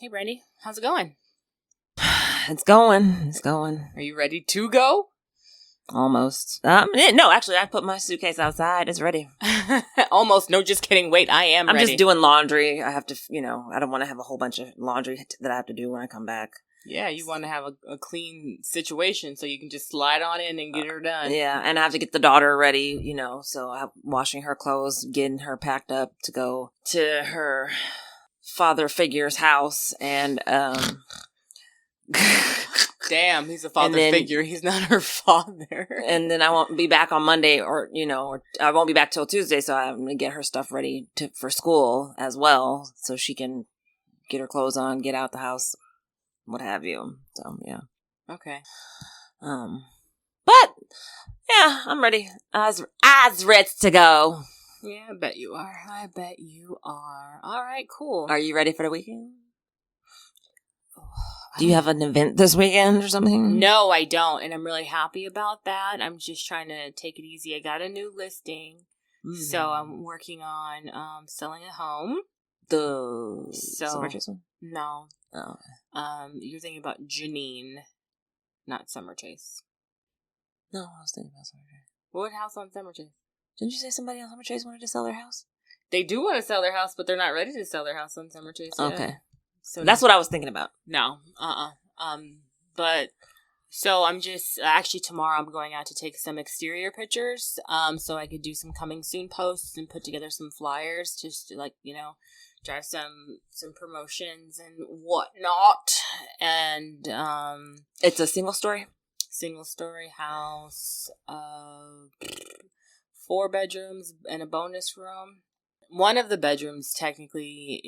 Hey, Brandy. How's it going? It's going. Are you ready to go? Almost. No, actually, I put my suitcase outside. It's ready. Almost. No, just kidding. Wait, I am ready. I'm just doing laundry. I have to, I don't want to have a whole bunch of laundry that I have to do when I come back. Yeah, you want to have a clean situation so you can just slide on in and get her done. Yeah, and I have to get the daughter ready, so I'm washing her clothes, getting her packed up to go to her father figure's house, and Damn, he's a father figure. He's not her father. And then I won't be back on Monday, or I won't be back till Tuesday, so I'm going to get her stuff ready for school as well, so she can get her clothes on, get out the house, what have you. So, yeah. Okay. But, yeah, I'm ready. As ready to go. Yeah, I bet you are. All right, cool. Are you ready for the weekend? Do you have an event this weekend or something? No, I don't, and I'm really happy about that. I'm just trying to take it easy. I got a new listing, so I'm working on selling a home. The Summer Chase one? No. Oh. You're thinking about Janine, not Summer Chase. No, I was thinking about Summer Chase. What house on Summer Chase? Didn't you say somebody on Summer Chase wanted to sell their house? They do want to sell their house, but they're not ready to sell their house on Summer Chase yet. Okay. So that's what I was thinking about. No. But so I'm just actually tomorrow I'm going out to take some exterior pictures. So I could do some coming soon posts and put together some flyers just to drive some promotions and whatnot. And it's a single story house, 4 bedrooms and a bonus room. One of the bedrooms technically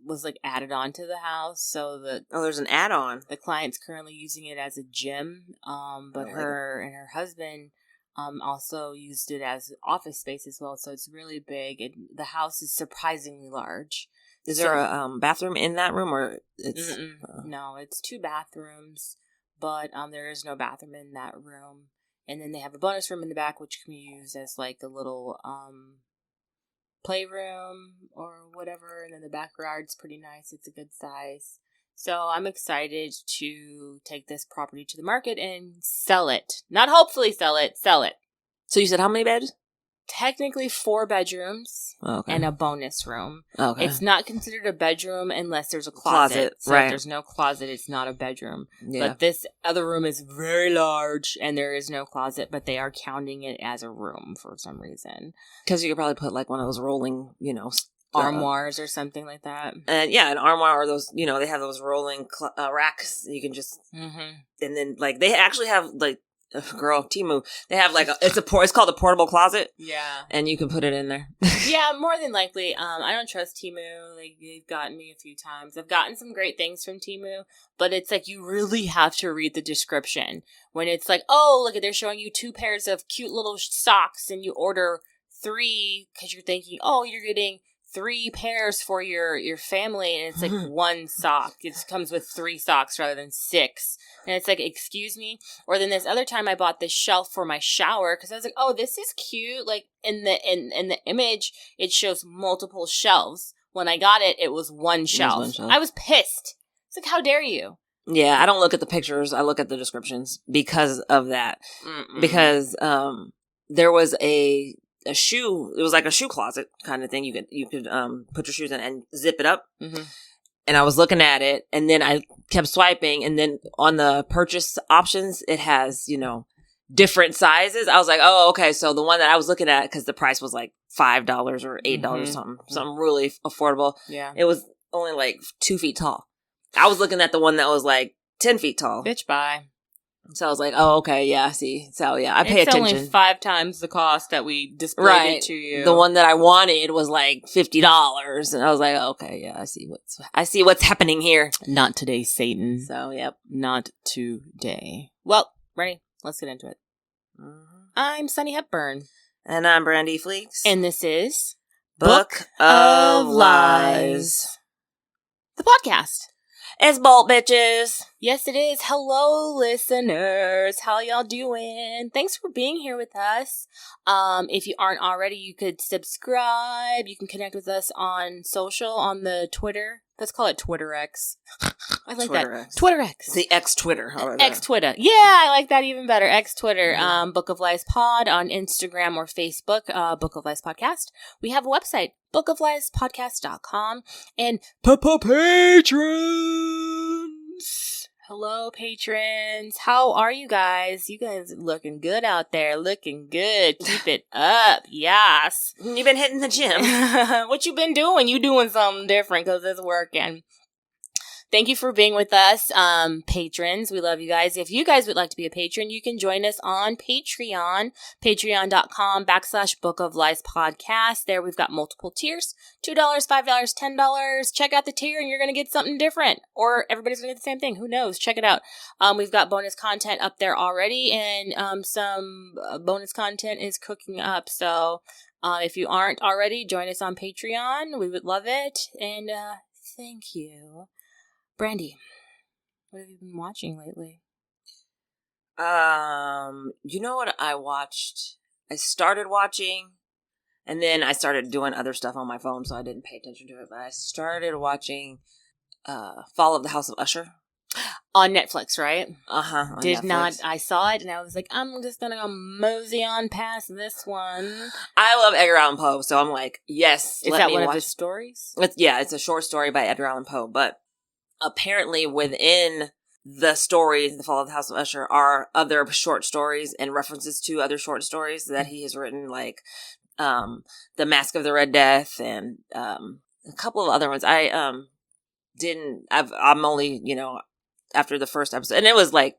was added on to the house, so there's an add-on. The client's currently using it as a gym, but her and her husband also used it as office space as well. So it's really big. The house is surprisingly large. Is there a bathroom in that room, or it's no? It's 2 bathrooms, but there is no bathroom in that room. And then they have a bonus room in the back, which can be used as a little playroom or whatever, and then the backyard's pretty nice. It's a good size. So I'm excited to take this property to the market and sell it. Not hopefully sell it. So you said how many beds? Technically 4 bedrooms and a bonus room. Okay. It's not considered a bedroom unless there's a closet. So right. If there's no closet, it's not a bedroom. Yeah. But this other room is very large and there is no closet, but they are counting it as a room for some reason. Because you could probably put one of those rolling, armoires or something like that. And an armoire, or those, they have those rolling racks. You can just, and then they actually have Temu. They have it's called a portable closet. Yeah. And you can put it in there. Yeah, more than likely. I don't trust Temu. They've gotten me a few times. I've gotten some great things from Temu, but it's you really have to read the description. When it's oh, look, they're showing you 2 pairs of cute little socks and you order 3 because you're thinking, oh, you're getting 3 pairs for your family, and it's 1 sock. It comes with 3 socks rather than 6. And it's excuse me? Or then this other time I bought this shelf for my shower because I was oh, this is cute. In the image, it shows multiple shelves. When I got it, it was one shelf. I was pissed. It's how dare you? Yeah, I don't look at the pictures. I look at the descriptions because of that. Mm-mm. Because there was a shoe. It was a shoe closet kind of thing. You could put your shoes in and zip it up. Mm-hmm. And I was looking at it, and then I kept swiping, and then on the purchase options, it has different sizes. I was oh, okay. So the one that I was looking at, because the price was $5 or $8 something really affordable. Yeah, it was only 2 feet tall. I was looking at the one that was 10 feet tall. Bitch, bye. So I was oh, okay, yeah, I see. So, yeah, I pay attention. It's only 5 times the cost that we displayed it to you. The one that I wanted was $50. And I was okay, yeah, I see what's happening here. Not today, Satan. So, yep. Not today. Well, ready? Let's get into it. Mm-hmm. I'm Sunny Hepburn. And I'm Brandy Fleeks. And this is Book of Lies. The podcast. It's bolt, bitches. Yes, it is. Hello, listeners. How y'all doing? Thanks for being here with us. If you aren't already, you could subscribe. You can connect with us on social, on the Twitter. Let's call it Twitter X. I like Twitter that. X. Twitter X. The X Twitter. X Twitter. Yeah, I like that even better. X Twitter. Mm-hmm. Book of Lies Pod on Instagram or Facebook. Book of Lies Podcast. We have a website, bookofliespodcast.com. And patrons. Hello, patrons. How are you guys? You guys looking good out there. Looking good. Keep it up. Yes. You've been hitting the gym. What you been doing? You doing something different because it's working. Thank you for being with us, patrons. We love you guys. If you guys would like to be a patron, you can join us on Patreon, patreon.com/Book of Lies Podcast. There we've got multiple tiers, $2, $5, $10. Check out the tier and you're going to get something different. Or everybody's going to get the same thing. Who knows? Check it out. We've got bonus content up there already, and some bonus content is cooking up. So if you aren't already, join us on Patreon. We would love it. And thank you. Brandy, what have you been watching lately? You know what I watched? I started watching, and then I started doing other stuff on my phone, so I didn't pay attention to it. But I started watching Fall of the House of Usher. On Netflix, right? Uh-huh. I saw it, and I was like, I'm just gonna go mosey on past this one. I love Edgar Allan Poe, so I'm like, yes. Is that one of his stories? It's a short story by Edgar Allan Poe, but apparently within the story, The Fall of the House of Usher, are other short stories and references to other short stories that he has written, like The Mask of the Red Death and a couple of other ones. I'm only, after the first episode, and it was like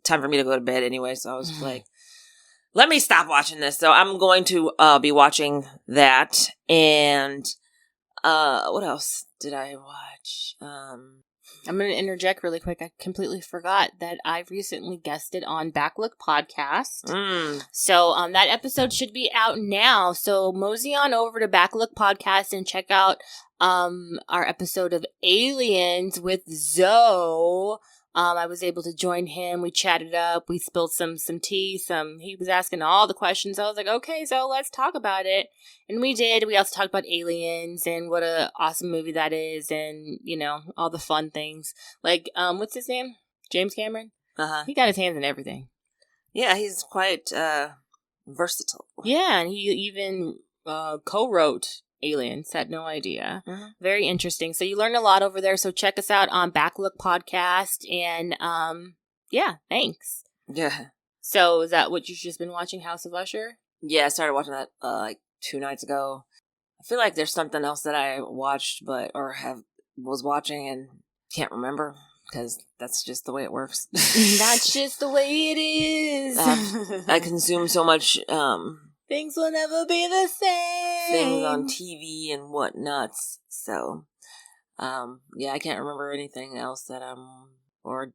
time for me to go to bed anyway, so I was like, let me stop watching this. So I'm going to be watching that. And what else did I watch? I'm going to interject really quick. I completely forgot that I recently guested on Backlook Podcast. So that episode should be out now. So mosey on over to Backlook Podcast and check out our episode of Aliens with Zoe. I was able to join him. We chatted up. We spilled some tea. He was asking all the questions. I was like, okay, so let's talk about it. And we did. We also talked about Aliens and what a awesome movie that is, and all the fun things. Like, what's his name? James Cameron. He got his hands in everything. Yeah, he's quite versatile. Yeah, and he even co-wrote Aliens. Had no idea. Very interesting. So you learned a lot over there. So check us out on Backlook Podcast. And yeah, thanks. Yeah. So is that what you've just been watching, House of Usher? Yeah, I started watching that like 2 nights ago. I feel like there's something else that I watched was watching and can't remember, because that's just the way it works. That's just the way it is. I consume so much things will never be the same. Things on TV and whatnot. So, yeah, I can't remember anything else that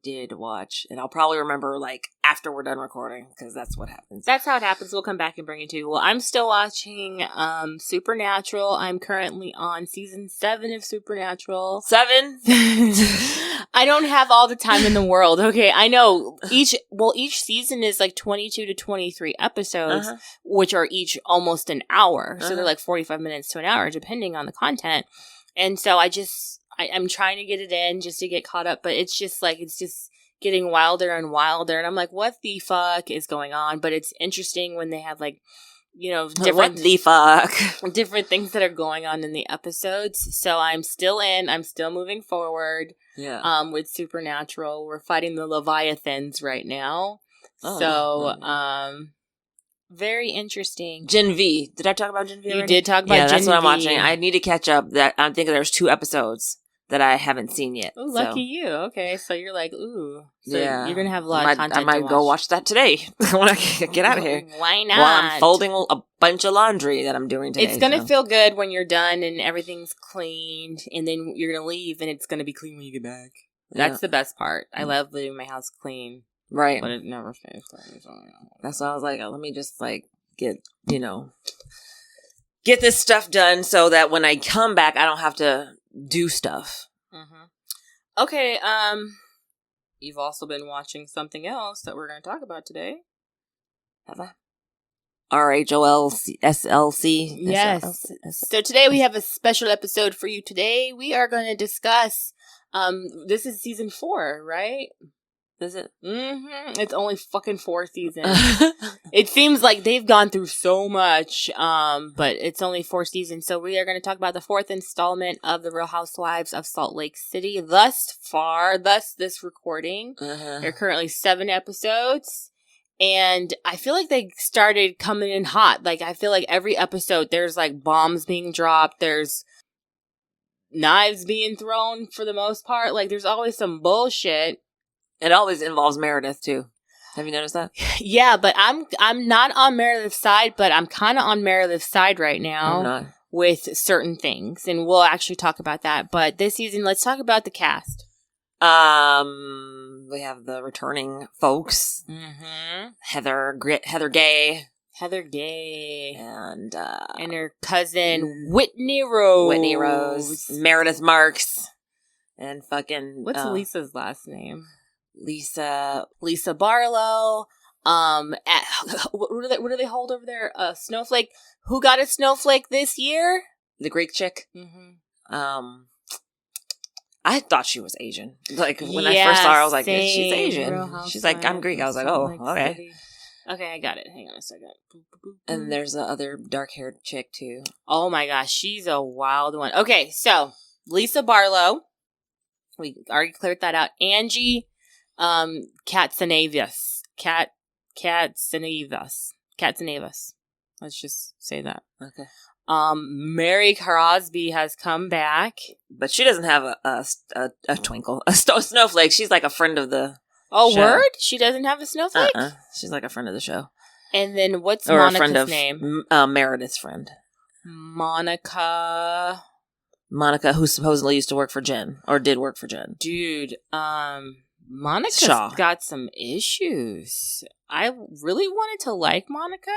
did watch. And I'll probably remember, like, after we're done recording, because that's what happens. That's how it happens. We'll come back and bring it to you. Well, I'm still watching Supernatural. I'm currently on season 7 of Supernatural. 7? I don't have all the time in the world. Okay, I know each season is like 22 to 23 episodes, which are each almost an hour. So they're like 45 minutes to an hour, depending on the content. And so I'm trying to get it in just to get caught up, but it's just getting wilder and wilder. And I'm like, what the fuck is going on? But it's interesting when they have like, different different things that are going on in the episodes. So I'm still moving forward. Yeah. With Supernatural. We're fighting the Leviathans right now. Very interesting. Gen V. Did I talk about Gen V already? You did talk about Gen V. Yeah, that's what I'm watching. I need to catch up. I'm thinking there's 2 episodes that I haven't seen yet. Ooh, lucky you. Okay, so you're like, ooh. So yeah. You're going to have a lot of content I might go watch that today when I get out of here. Why not? While I'm folding a bunch of laundry that I'm doing today. It's going to feel good when you're done and everything's cleaned, and then you're going to leave and it's going to be clean when you get back. That's the best part. I love leaving my house clean. Right. But it never stays clean. So, that's why I was like, let me just get this stuff done so that when I come back, I don't have to do stuff. Okay, you've also been watching something else that we're going to talk about today. Have I? RHOSLC. Yes. So today we have a special episode for you. Today we are going to discuss, this is season 4, right? Is it? Mm-hmm. It's only fucking 4 seasons. It seems like they've gone through so much, but it's only 4 seasons. So we are going to talk about the 4th installment of the Real Housewives of Salt Lake City. Thus this recording. There are currently 7 episodes. And I feel like they started coming in hot. Like, I feel like every episode there's like bombs being dropped. There's knives being thrown for the most part. Like, there's always some bullshit. It always involves Meredith too. Have you noticed that? Yeah, but I'm not on Meredith's side, but I'm kind of on Meredith's side right now. I'm not. With certain things, and we'll actually talk about that. But this season, let's talk about the cast. We have the returning folks. Mm-hmm. Heather Gay. Heather Gay. And her cousin, Whitney Rose. Meredith Marks. And fucking... What's Lisa's last name? Lisa Barlow. What do they hold over there? Snowflake. Who got a snowflake this year? The Greek chick. Mm-hmm. I thought she was Asian. Like, when I first saw her, I was like, she's Asian. She's like, I'm Greek. I was like, oh, okay. City. Okay, I got it. Hang on a second. And there's the other dark-haired chick, too. Oh, my gosh. She's a wild one. Okay, so, Lisa Barlow. We already cleared that out. Angie Katsanavas. Katsanavas. Let's just say that. Okay. Mary Crosby has come back. But she doesn't have a twinkle. A snowflake. She's like a friend of the show. Word? She doesn't have a snowflake? She's like a friend of the show. And then what's Monica's name? Meredith's friend. Monica, who supposedly used to work for Jen. Or did work for Jen. Dude, Monica's Shaw. got some issues. I really wanted to like Monica,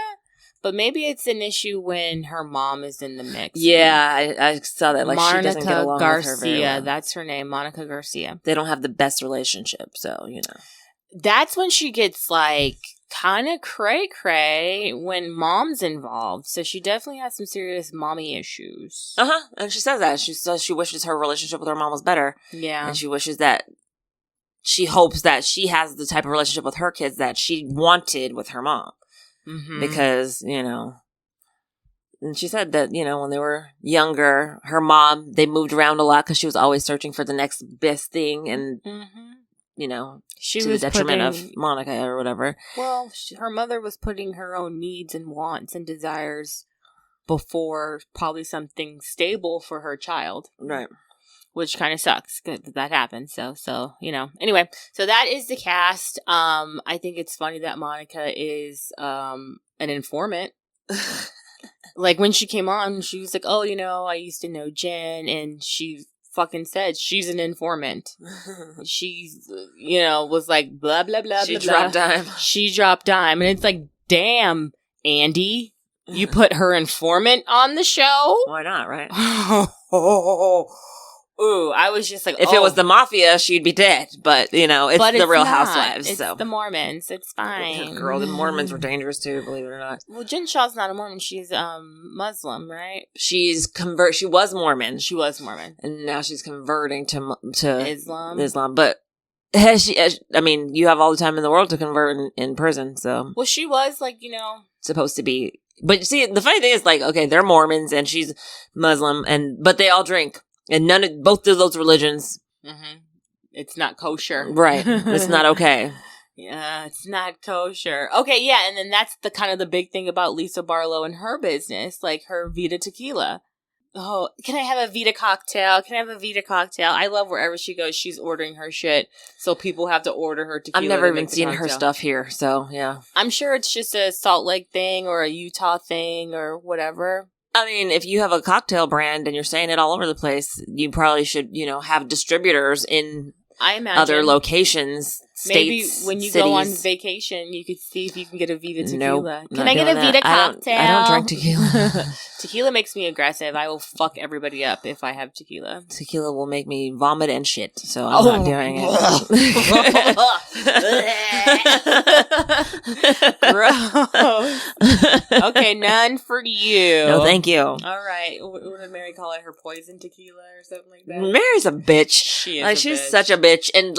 but maybe it's an issue when her mom is in the mix. Yeah, I saw that. Like, Monica she doesn't get along Garcia, with her very well. That's her name, Monica Garcia. They don't have the best relationship, so, you know. That's when she gets, like, kind of cray-cray when mom's involved. So she definitely has some serious mommy issues. And she says that. She says she wishes her relationship with her mom was better. Yeah. And she hopes that she has the type of relationship with her kids that she wanted with her mom. Mm-hmm. Because, you know, and she said that, you know, when they were younger, her mom, they moved around a lot because she was always searching for the next best thing. And, you know, she was the detriment of Monica or whatever. Well, her mother was putting her own needs and wants and desires before probably something stable for her child. Right. Which kind of sucks that happened. So, you know. Anyway, so that is the cast. I think it's funny that Monica is an informant. Like, when she came on, she was like, oh, you know, I used to know Jen, and she fucking said she's an informant. She, you know, was like, blah, blah, blah, she blah, dropped blah. dime. She dropped dime. And it's like, damn, Andy, you put her informant on the show? Why not, right? Ooh, I was just like, if it was the mafia, she'd be dead. But, you know, it's the Real Housewives. It's the Mormons. It's fine. Girl, the Mormons were dangerous too, believe it or not. Well, Jen Shah's not a Mormon. She's Muslim, right? She was Mormon. She was Mormon. And now she's converting to Islam. But you have all the time in the world to convert in prison, so. Well, she was, like, you know. Supposed to be. But see, the funny thing is, like, okay, they're Mormons and she's Muslim, but they all drink. And both of those religions. Mm-hmm. It's not kosher. Right. It's not okay. Yeah, it's not kosher. Okay, yeah, and then that's the kind of the big thing about Lisa Barlow and her business, like her Vita Tequila. Oh, can I have a Vita cocktail? I love wherever she goes, she's ordering her shit, so people have to order her tequila. I've never even seen her stuff here, so yeah. I'm sure it's just a Salt Lake thing or a Utah thing or whatever. I mean, if you have a cocktail brand and you're saying it all over the place, you probably should, you know, have distributors in I imagine other locations, maybe states, when you cities. go on vacation, you could see if you can get a Vita tequila. Nope, Can I get a Vita cocktail? I don't drink tequila. Tequila makes me aggressive. I will fuck everybody up if I have tequila. Tequila will make me vomit and shit, so I'm not doing it. Gross. Okay, none for you. No, thank you. All right. What did Mary call it? Her poison tequila or something like that? Mary's a bitch. She is she's bitch. such a bitch, and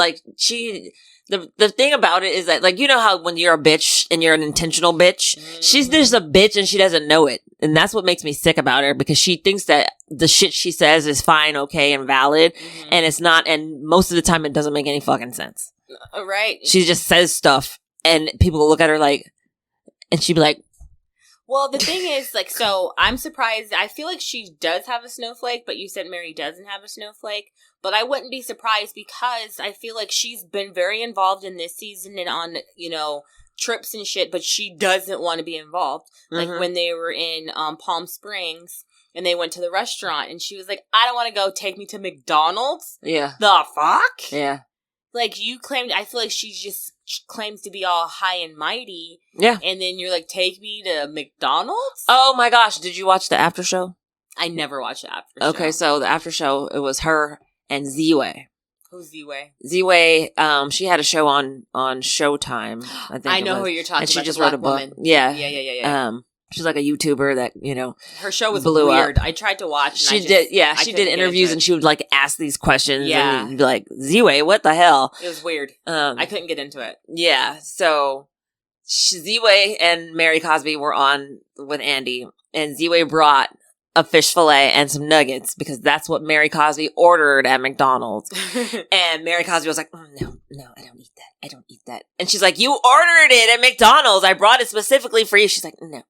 the thing about it is that, like, you know how when you're a bitch and you're an intentional bitch, she's just a bitch and she doesn't know it. And that's what makes me sick about her, because she thinks that the shit she says is fine, okay, and valid. And it's not. And most of the time it doesn't make any fucking sense. Right. She just says stuff and people look at her like, and she'd be like, well, the thing is, like, so I'm surprised. I feel like she does have a snowflake, but you said Mary doesn't have a snowflake. But I wouldn't be surprised, because I feel like she's been very involved in this season and on, trips and shit, but she doesn't want to be involved. Like when they were in Palm Springs and they went to the restaurant and she was like, I don't want to go, take me to McDonald's. yeah. The fuck? Yeah. Like, I feel like she just claims to be all high and mighty. Yeah. And then you're like, take me to McDonald's? Oh my gosh. Did you watch the after show? I never watched the after show. Okay, so the after show, it was her and Z-Way. Who's Z-Way? Z-Way, she had a show on Showtime. I know who you're talking about. And she just the wrote a black book. woman. Yeah. Yeah. She's like a YouTuber that, her show was blew weird. up. I tried to watch. She did interviews and she would like ask these questions. Yeah. And you'd be like, Z-Way, what the hell? It was weird. I couldn't get into it. Yeah. So Z-Way and Mary Cosby were on with Andy, and Z-Way brought a fish fillet and some nuggets because that's what Mary Cosby ordered at McDonald's. And Mary Cosby was like, no, I don't eat that. I don't eat that. And she's like, you ordered it at McDonald's. I brought it specifically for you. She's like, no.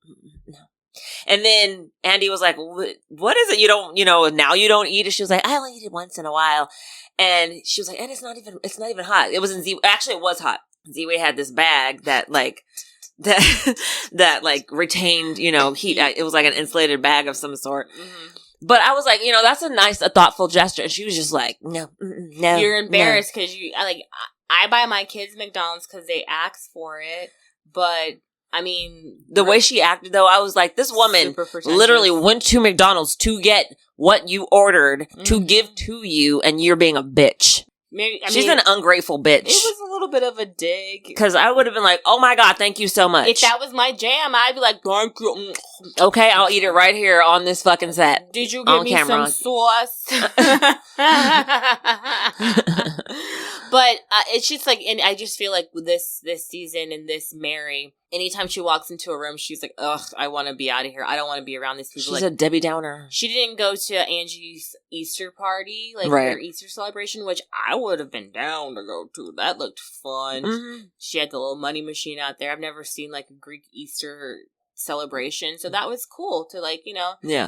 And then Andy was like, what is it? You don't, now you don't eat it. She was like, I only eat it once in a while. And she was like, and it's not even hot. It was actually it was hot. Z-Way had this bag that retained, heat. It was like an insulated bag of some sort. But I was like, that's a thoughtful gesture. And she was just like, no. You're embarrassed because I buy my kids McDonald's because they ask for it. But I mean, the way she acted though, I was like, this woman literally went to McDonald's to get what you ordered to give to you, and you're being a bitch. She's an ungrateful bitch. It was a little bit of a dig. Because I would have been like, oh my God, thank you so much. If that was my jam, I'd be like, thank you. Okay, I'll eat it right here on this fucking set. Did you give me some sauce? But it's just like, and I just feel like with this season and this Mary, anytime she walks into a room, she's like, ugh, I want to be out of here. I don't want to be around these people. She's a Debbie Downer. She didn't go to Angie's Easter party, her Easter celebration, which I would have been down to go to. That looked fun. She had the little money machine out there. I've never seen a Greek Easter celebration. So that was cool to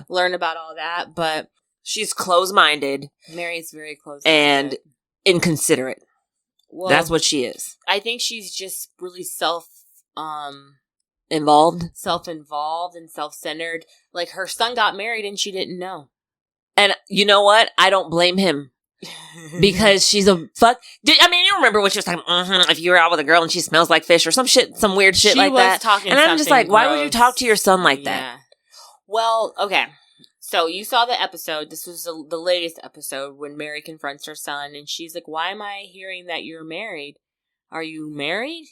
learn about all that. But she's close-minded. Mary's very close-minded. And inconsiderate. Well, that's what she is. I think she's just really involved, self-involved and self-centered. Like, her son got married and she didn't know. And you know what? I don't blame him. Because she's a fuck. You remember when she was talking, if you were out with a girl and she smells like fish or some weird shit like that. And I'm just like, why would you talk to your son like that? Well, okay. So you saw the episode. This was the latest episode when Mary confronts her son, and she's like, why am I hearing that you're married? Are you married?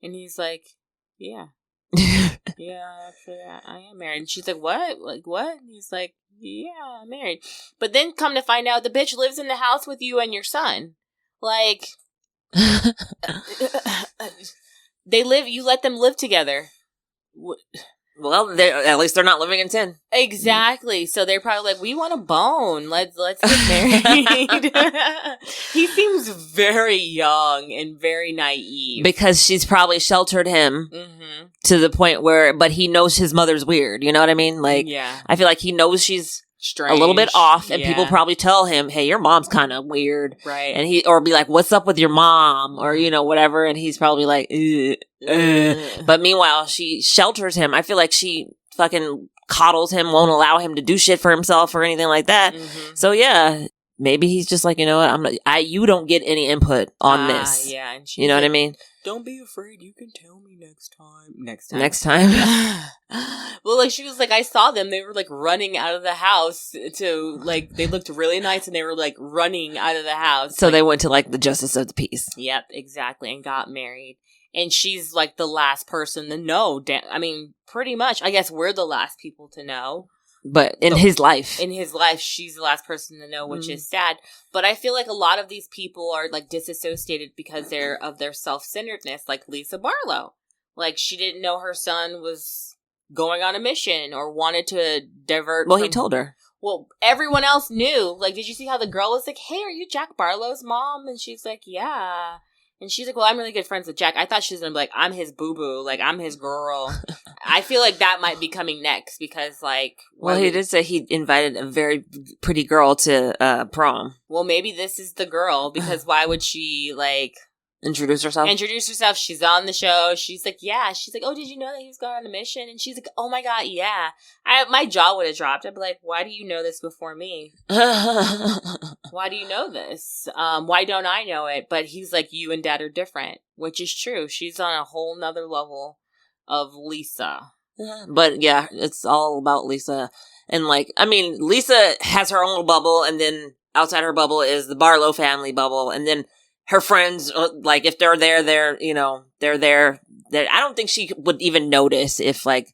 And he's like, yeah. Yeah, actually, I am married. And she's like, what? Like, what? And he's like, yeah, I'm married. But then come to find out the bitch lives in the house with you and your son. Like, you let them live together. Well, at least they're not living in 10. Exactly. So they're probably like, we want a bone. Let's get married. He seems very young and very naive. Because she's probably sheltered him to the point where, but he knows his mother's weird. You know what I mean? Like, I feel like he knows she's strange, a little bit off, and people probably tell him, hey, your mom's kind of weird. Right. And or be like, what's up with your mom? Or, whatever. And he's probably like, But meanwhile, she shelters him. I feel like she fucking coddles him, won't allow him to do shit for himself or anything like that. So yeah, maybe he's just like, you know what, you don't get any input on this. Yeah. And you know what I mean? Don't be afraid. You can tell me next time. Next time. Well, like, she was like, I saw them. They were, like, running out of the house to, like, they looked really nice and they were, like, running out of the house. So like, they went to, like, the Justice of the Peace. Yep, exactly. And got married. And she's, like, the last person to know. I mean, pretty much. I guess we're the last people to know. But in his life, she's the last person to know, which is sad. But I feel like a lot of these people are like disassociated because they're of their self-centeredness, like Lisa Barlow. Like, she didn't know her son was going on a mission or wanted to divert. Well, he told her. Well, everyone else knew. Like, did you see how the girl was like, "Hey, are you Jack Barlow's mom?" And she's like, "Yeah." And she's like, "Well, I'm really good friends with Jack." I thought she was going to be like, "I'm his boo-boo. Like, I'm his girl." I feel like that might be coming next because, like... Well, he did say he invited a very pretty girl to prom. Well, maybe this is the girl because why would she, like... Introduce herself? She's on the show. She's like, yeah. She's like, "Oh, did you know that he was going on a mission?" And she's like, "Oh my God, yeah." My jaw would have dropped. I'd be like, "Why do you know this before me? Why do you know this? Why don't I know it?" But he's like, "You and Dad are different," which is true. She's on a whole nother level of Lisa. But yeah, it's all about Lisa. And like, I mean, Lisa has her own little bubble, and then outside her bubble is the Barlow family bubble, and then her friends, like, if they're there, they're there. I don't think she would even notice if, like,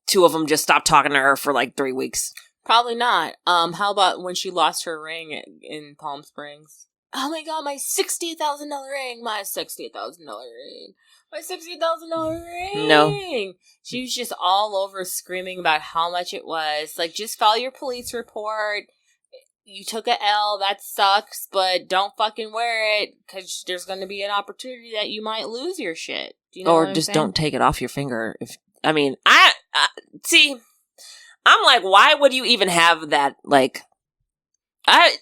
two of them just stopped talking to her for, like, 3 weeks. Probably not. How about when she lost her ring in Palm Springs? "Oh my God, my $60,000 ring! My $60,000 ring! My $60,000 ring!" No. She was just all over screaming about how much it was. Like, just file your police report. You took a L, that sucks, but don't fucking wear it because there's going to be an opportunity that you might lose your shit. Do you know what I'm just saying? Don't take it off your finger. I see. I'm like, why would you even have that? Like,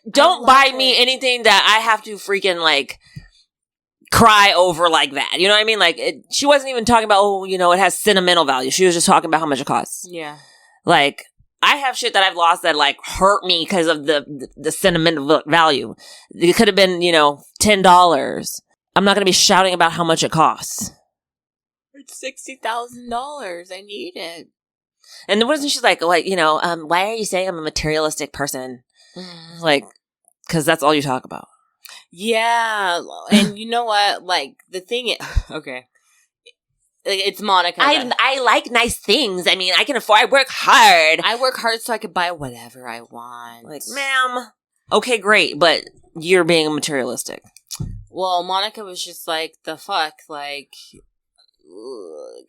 don't buy me anything that I have to freaking like cry over like that. You know what I mean? Like, she wasn't even talking about, it has sentimental value. She was just talking about how much it costs. Yeah. Like, I have shit that I've lost that, like, hurt me because of the sentimental value. It could have been, $10. I'm not going to be shouting about how much it costs. It's $60,000. I need it. And then wasn't she like, why are you saying I'm a materialistic person? Like, because that's all you talk about. Yeah. And you know what? Like, the thing is... Okay. It's Monica. I like nice things. I mean, I work hard. I work hard so I could buy whatever I want. Like, ma'am, okay, great, but you're being materialistic. Well, Monica was just like, the fuck? Like,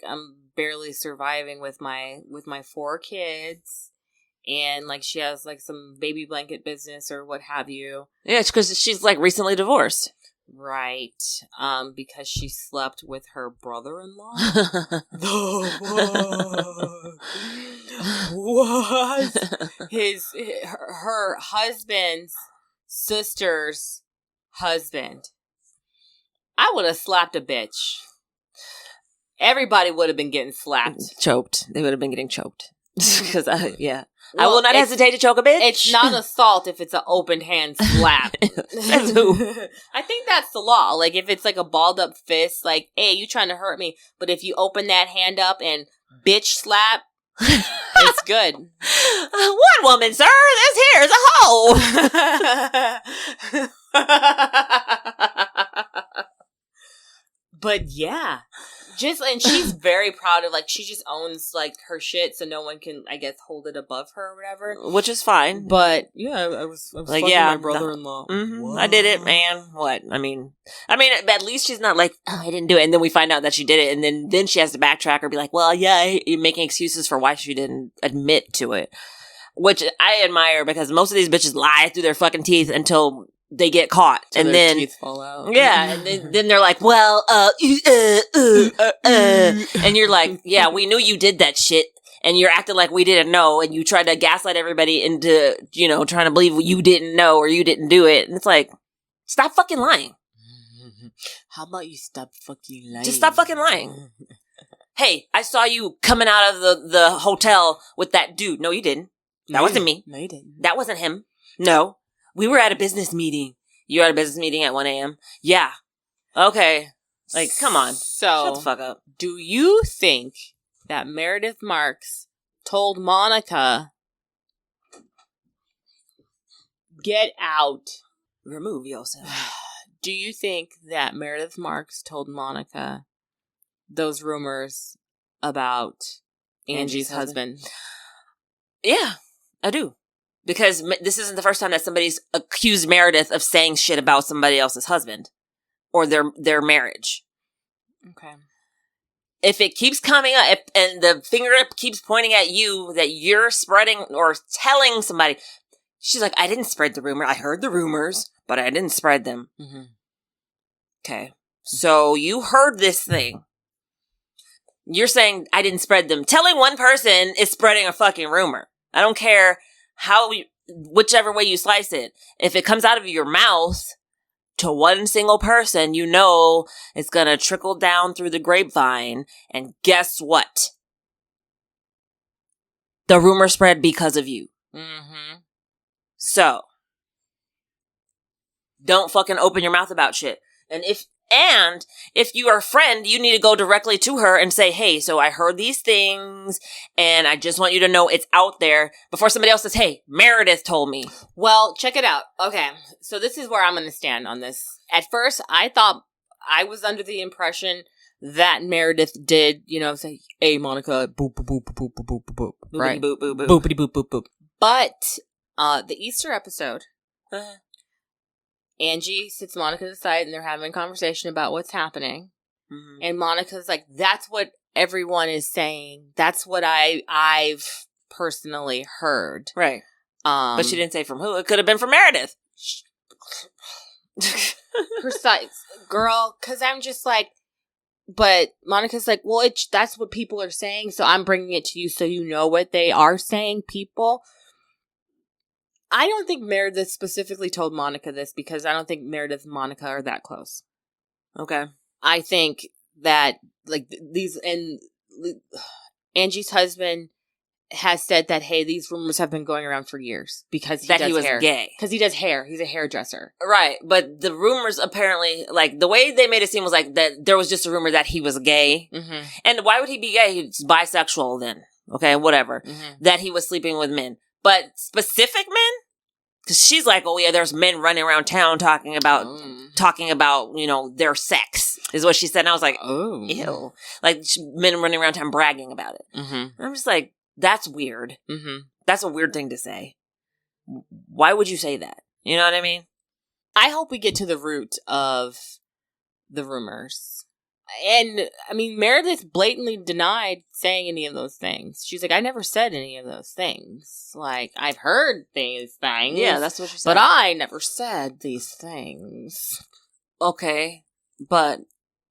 I'm barely surviving with my 4 kids. And, like, she has, like, some baby blanket business or what have you. Yeah, it's because she's, like, recently divorced. Right. Because she slept with her brother-in-law. What? Her husband's sister's husband. I would have slapped a bitch. Everybody would have been getting slapped. Choked. They would have been getting choked. Because, yeah. Well, I will not hesitate to choke a bitch. It's not assault if it's an open hand slap. That's who. I think that's the law. Like, if it's like a balled up fist, like, "Hey, you trying to hurt me." But if you open that hand up and bitch slap, it's good. One woman, sir. This here is a hoe. But yeah. And she's very proud of, like, she just owns, like, her shit, so no one can, I guess, hold it above her or whatever. Which is fine. But, yeah, I was like, fucking my brother-in-law. I did it, man. What? I mean, at least she's not like, "Oh, I didn't do it," and then we find out that she did it, and then she has to backtrack or be like, "Well, yeah," you're making excuses for why she didn't admit to it. Which I admire, because most of these bitches lie through their fucking teeth until they get caught, and then teeth fall out. Yeah, and then they're like, "Well, and you're like, "Yeah, we knew you did that shit, and you're acting like we didn't know, and you tried to gaslight everybody into, trying to believe you didn't know or you didn't do it." And it's like, stop fucking lying. How about you stop fucking lying? Just stop fucking lying. Hey, I saw you coming out of the hotel with that dude. No, you didn't. That wasn't me. No, you didn't. That wasn't him. No. We were at a business meeting. You were at a business meeting at 1 a.m.? Yeah. Okay. Like, come on. So, shut the fuck up. Do you think that Meredith Marks told Monica, get out? Remove yourself. Do you think that Meredith Marks told Monica those rumors about Angie's husband? Yeah, I do. Because this isn't the first time that somebody's accused Meredith of saying shit about somebody else's husband or their marriage. Okay. If it keeps coming up and the finger keeps pointing at you that you're spreading or telling somebody, she's like, I didn't spread the rumor. I heard the rumors, but I didn't spread them. Mm-hmm. Okay. So you heard this thing. You're saying I didn't spread them. Telling one person is spreading a fucking rumor. I don't care whichever way you slice it. If it comes out of your mouth to one single person, you know it's going to trickle down through the grapevine. And guess what? The rumor spread because of you. Mm-hmm. So, don't fucking open your mouth about shit. And if you are a friend, you need to go directly to her and say, hey, so I heard these things and I just want you to know it's out there before somebody else says, hey, Meredith told me. Well, check it out. Okay. So this is where I'm going to stand on this. At first, I thought I was under the impression that Meredith did, say, hey, Monica, boop, boop, boop, boop, boop, boop, boop, boop. Right. Boop, boop, boop. Boopity, boop, boop, boop. But the Easter episode, Angie sits Monica to the side and they're having a conversation about what's happening. Mm-hmm. And Monica's like, that's what everyone is saying. That's what I've personally heard. Right. But she didn't say from who. It could have been from Meredith. Precise. Girl, because I'm just like, but Monica's like, well, that's what people are saying, so I'm bringing it to you so you know what they are saying, people. I don't think Meredith specifically told Monica this because I don't think Meredith and Monica are that close. Okay. I think that, Angie's husband has said that, hey, these rumors have been going around for years because he was hair. Gay. Because he does hair. He's a hairdresser. Right. But the rumors apparently, the way they made it seem was that there was just a rumor that he was gay. Mm-hmm. And why would he be gay? He's bisexual then. Okay, whatever. Mm-hmm. That he was sleeping with men. But specific men? Because she's like, oh yeah, there's men running around town talking about, their sex, is what she said. And I was like, oh, ew. Men running around town bragging about it. Mm-hmm. And I'm just like, that's weird. Mm-hmm. That's a weird thing to say. Why would you say that? You know what I mean? I hope we get to the root of the rumors. And, Meredith blatantly denied saying any of those things. She's like, I never said any of those things. I've heard these things. Yeah, that's what she said. But I never said these things. Okay, but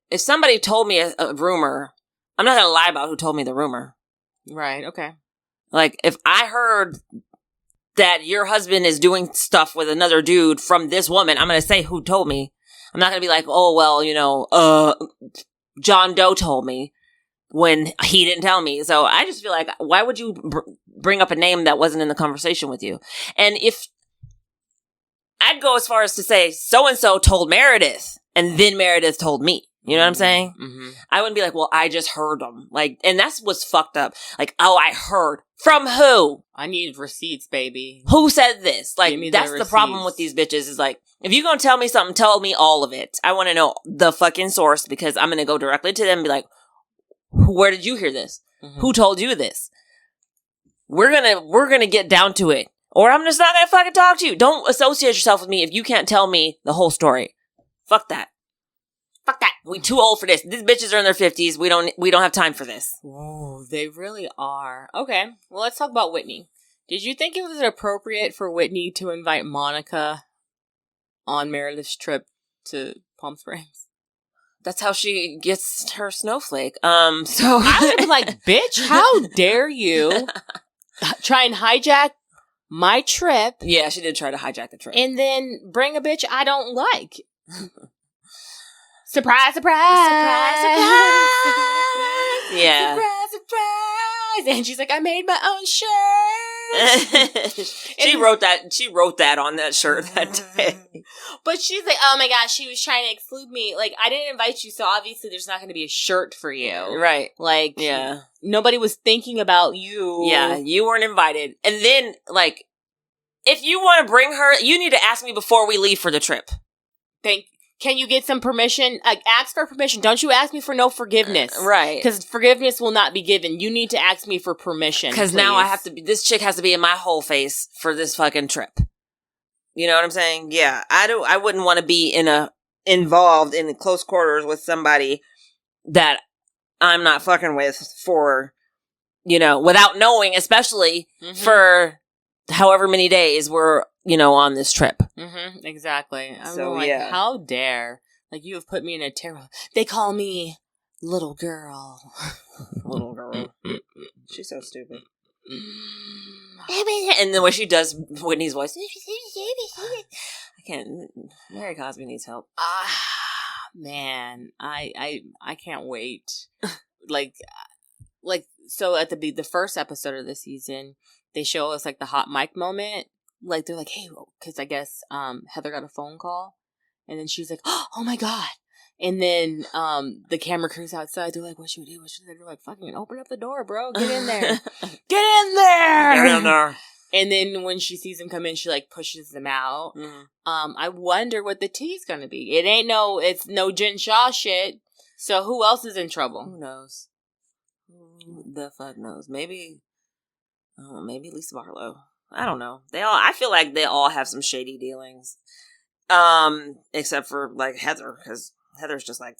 if somebody told me a rumor, I'm not going to lie about who told me the rumor. Right, okay. If I heard that your husband is doing stuff with another dude from this woman, I'm going to say who told me. I'm not going to be like, oh, well, John Doe told me when he didn't tell me. So I just feel like, why would you bring up a name that wasn't in the conversation with you? And if I'd go as far as to say, so-and-so told Meredith, and then Meredith told me. You know what I'm saying? Mm-hmm. I wouldn't be like, well, I just heard them. And that's what's fucked up. Oh, I heard. From who? I need receipts, baby. Who said this? That's the problem with these bitches is if you're going to tell me something, tell me all of it. I want to know the fucking source because I'm going to go directly to them and be like, where did you hear this? Mm-hmm. Who told you this? We're going to get down to it. Or I'm just not going to fucking talk to you. Don't associate yourself with me if you can't tell me the whole story. Fuck that. Fuck that. We too old for this. These bitches are in their 50s. We don't have time for this. Oh, they really are. Okay. Well, let's talk about Whitney. Did you think it was appropriate for Whitney to invite Monica on Meredith's trip to Palm Springs? That's how she gets her snowflake. So I would have been like, bitch, how dare you try and hijack my trip? Yeah, she did try to hijack the trip. And then bring a bitch I don't like. Surprise, surprise! Surprise, surprise! Yeah. Surprise, surprise! And she's like, I made my own shirt! She wrote that on that shirt that day. But she's like, oh my gosh, she was trying to exclude me. Like, I didn't invite you, so obviously there's not going to be a shirt for you. Right. Like, yeah. Nobody was thinking about you. Yeah, you weren't invited. And then, like, if you want to bring her, you need to ask me before we leave for the trip. Can you get some permission? Ask for permission. Don't you ask me for no forgiveness. Right. Because forgiveness will not be given. You need to ask me for permission. Because now I have to be, this chick has to be in my whole face for this fucking trip. You know what I'm saying? Yeah. I wouldn't want to be involved in close quarters with somebody that I'm not fucking with for, without knowing, especially for however many days we're, on this trip. Mm-hmm, exactly. I'm so, like, yeah. How dare? Like, you have put me in a terrible... They call me little girl. Little girl. She's so stupid. And then when she does Whitney's voice, I can't... Mary Cosby needs help. Man, I can't wait. like, so at the first episode of the season, they show us, like, the hot mic moment. Like, they're like, hey, because I guess Heather got a phone call. And then she's like, oh, my God. And then the camera crew's outside. They're like, what should we do? What should we do? They're like, fucking open up the door, bro. Get in there. Get in there. Get in there. And then when she sees him come in, she, like, pushes them out. Mm. I wonder what the tea's going to be. It's no Jen Shaw shit. So who else is in trouble? Who knows? Who the fuck knows? Maybe Lisa Barlow. I don't know. I feel like they all have some shady dealings. Except for, like, Heather, because Heather's just like,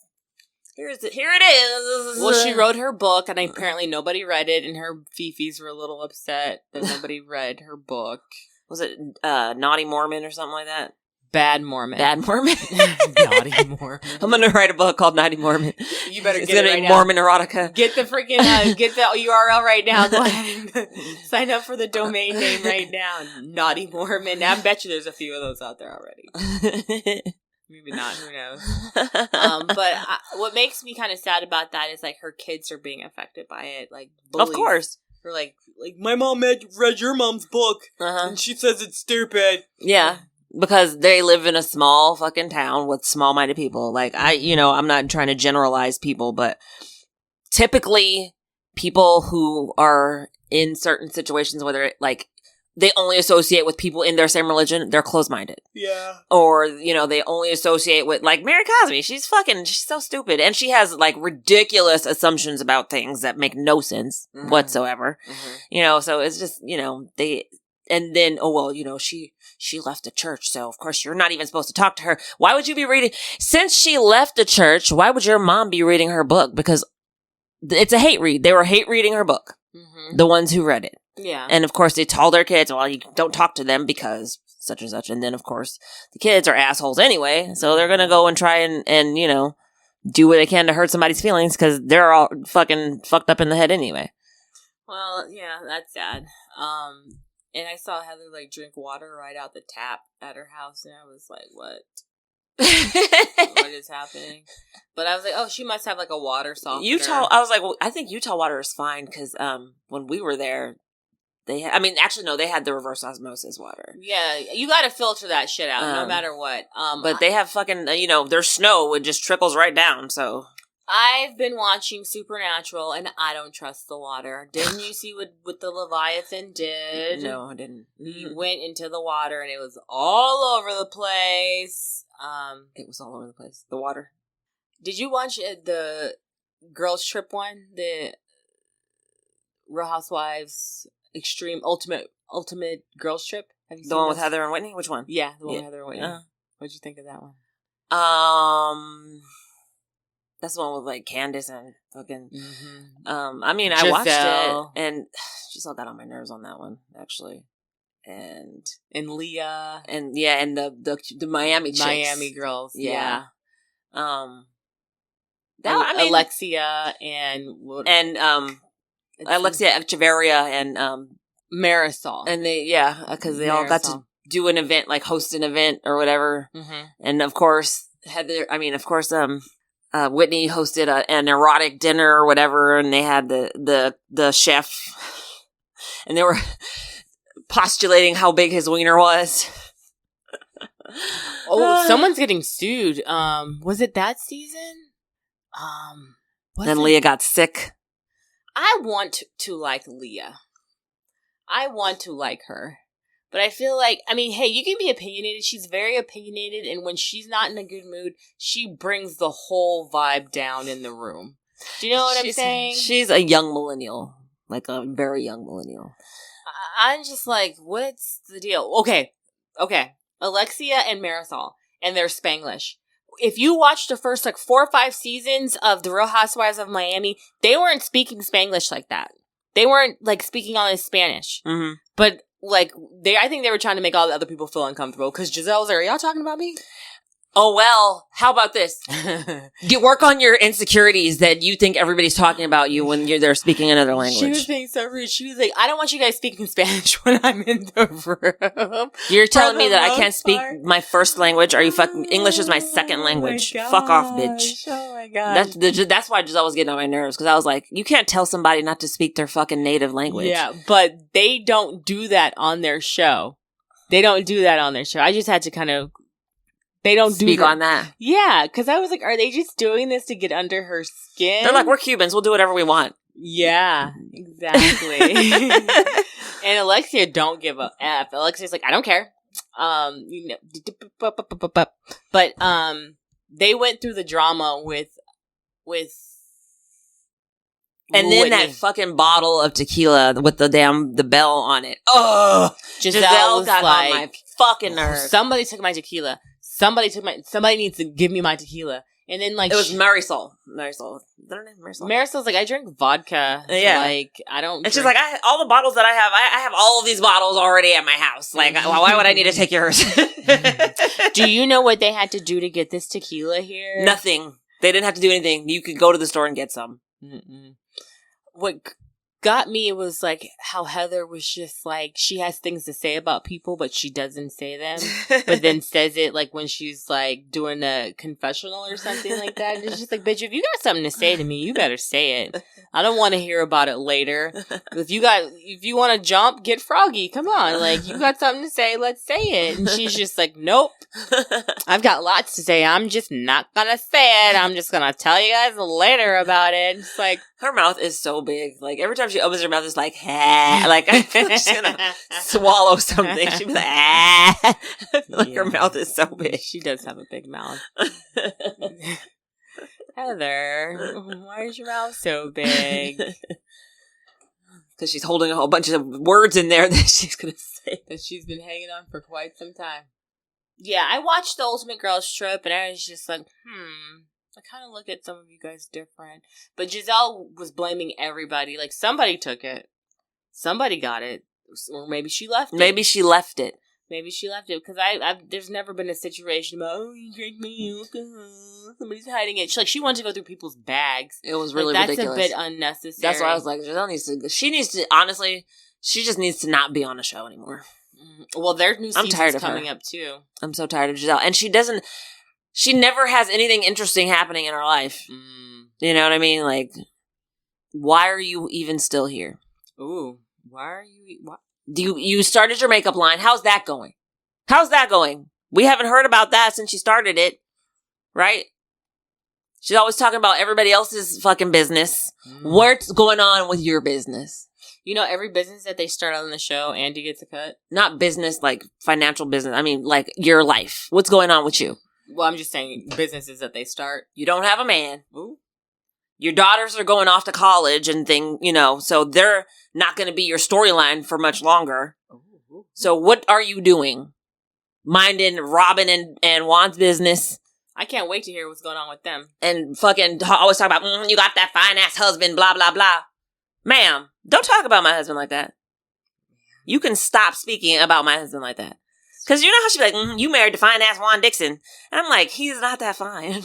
here it is. Well, she wrote her book, and apparently nobody read it, and her fifis were a little upset that nobody read her book. Was it Naughty Mormon or something like that? Bad Mormon. Bad Mormon? Naughty Mormon. I'm going to write a book called Naughty Mormon. You better it's get it right be now. Mormon erotica. Get the freaking, get the URL right now. Go ahead and sign up for the domain name right now. Naughty Mormon. I bet you there's a few of those out there already. Maybe not. Who knows? But what makes me kind of sad about that is, like, her kids are being affected by it. Like, bullies. Of course. Or like my mom read your mom's book, and she says it's stupid. Yeah. Because they live in a small fucking town with small-minded people. Like, I'm not trying to generalize people, but typically people who are in certain situations, whether, like, they only associate with people in their same religion, they're closed-minded. Yeah. Or, they only associate with, like, Mary Cosby. She's so stupid. And she has, like, ridiculous assumptions about things that make no sense whatsoever. Mm-hmm. So it's just, and then, she left the church, so of course you're not even supposed to talk to her. Why would you be reading? Since she left the church, why would your mom be reading her book? Because it's a hate read. They were hate reading her book. Mm-hmm. The ones who read it. Yeah. And of course they told their kids, well, you don't talk to them because such and such. And then of course the kids are assholes anyway, so they're gonna go and try and do what they can to hurt somebody's feelings because they're all fucking fucked up in the head anyway. Well, yeah, that's sad. And I saw Heather, like, drink water right out the tap at her house, and I was like, what? What is happening? But I was like, oh, she must have, like, a water softener. I was like, well, I think Utah water is fine, because when we were there, they had the reverse osmosis water. Yeah, you gotta filter that shit out, no matter what. But they have fucking, their snow, it just trickles right down, so... I've been watching Supernatural, and I don't trust the water. Didn't you see what the Leviathan did? No, I didn't. He went into the water, and it was all over the place. It was all over the place. The water. Did you watch the girls' trip one? The Real Housewives Extreme Ultimate Girls' Trip? Have you seen the one with Heather and Whitney? Which one? Yeah, the one with Heather and Whitney. What'd you think of that one? That's the one with, like, Candace and fucking... Mm-hmm. I watched it, and Giselle got on my nerves on that one, actually. And Leah. And, yeah, and the Miami chicks. Miami girls, yeah. Alexia and... Alexia Echeverria and... Marisol. And because they all got to do an event, like, host an event or whatever. Mm-hmm. And, of course, Whitney hosted an erotic dinner or whatever, and they had the chef, and they were postulating how big his wiener was. Someone's getting sued. Was it that season? Then Leah got sick. I want to like Leah. I want to like her. But I feel like, I mean, hey, you can be opinionated. She's very opinionated, and when she's not in a good mood, she brings the whole vibe down in the room. Do you know what I'm saying? She's a young millennial. Like a very young millennial. I'm just like, what's the deal? Okay. Alexia and Marisol, and their Spanglish. If you watch the first 4 or 5 seasons of The Real Housewives of Miami, they weren't speaking Spanglish like that. They weren't speaking all in Spanish. Mm-hmm. But I think they were trying to make all the other people feel uncomfortable because Giselle was like, "Are y'all talking about me?" Oh, well, how about this? Work on your insecurities that you think everybody's talking about you when they're speaking another language. She was being so rude. She was like, I don't want you guys speaking Spanish when I'm in the room. You're telling me that I can't speak my first language? Are you fucking... English is my second language. Fuck off, bitch. Oh, my God. That's why Giselle was getting on my nerves, because I was like, you can't tell somebody not to speak their fucking native language. Yeah, but they don't do that on their show. I just had to kind of... They don't speak on that. Yeah, because I was like, are they just doing this to get under her skin? They're like, we're Cubans. We'll do whatever we want. Yeah, exactly. And Alexia don't give a F. Alexia's like, I don't care. But they went through the drama with and then Whitney. That fucking bottle of tequila with the bell on it. Oh, Giselle got on my fucking nerves. Somebody took my tequila. Somebody needs to give me my tequila. And then it was Marisol. Is that her name? Marisol's like, I drink vodka. Yeah. I don't. And she's like, all the bottles that I have all of these bottles already at my house. Like, why would I need to take yours? Do you know what they had to do to get this tequila here? Nothing. They didn't have to do anything. You could go to the store and get some. Mm-mm. What got me was how Heather was just she has things to say about people, but she doesn't say them, but then says it when she's doing a confessional or something like that. And it's just bitch, if you got something to say to me, you better say it. I don't want to hear about it later. If you want to jump, get froggy. Come on, you got something to say, let's say it. And she's just nope. I've got lots to say. I'm just not gonna say it. I'm just gonna tell you guys later about it. It's her mouth is so big. Every time she opens her mouth, it's I feel like she's gonna swallow something. She'd be her mouth is so big. She does have a big mouth. Heather, why is your mouth so big? Because she's holding a whole bunch of words in there that she's gonna say. That she's been hanging on for quite some time. Yeah, I watched the Ultimate Girls Trip, and I was just I kind of look at some of you guys different. But Giselle was blaming everybody. Somebody took it. Somebody got it. Or maybe she left it. Maybe she left it. Because there's never been a situation about, you drank my alcohol. Somebody's hiding it. She wanted to go through people's bags. It was really ridiculous. That's a bit unnecessary. That's why I was like, Giselle honestly, she just needs to not be on the show anymore. Well, their new season's coming up, too. I'm so tired of Giselle. And she never has anything interesting happening in her life. You know what I mean? Why are you even still here? Ooh, why are you... Why? You started your makeup line. How's that going? We haven't heard about that since you started it. Right? She's always talking about everybody else's fucking business. What's going on with your business? You know, every business that they start on the show, Andy gets a cut. Not business, financial business. I mean, your life. What's going on with you? Well, I'm just saying businesses that they start. You don't have a man. Ooh. Your daughters are going off to college and so they're not going to be your storyline for much longer. Ooh. So what are you doing? Minding Robin and Juan's business. I can't wait to hear what's going on with them. And fucking always talk about, you got that fine ass husband, blah, blah, blah. Ma'am, don't talk about my husband like that. You can stop speaking about my husband like that. Because you know how she'd be like, you married to fine-ass Juan Dixon. And I'm like, he's not that fine.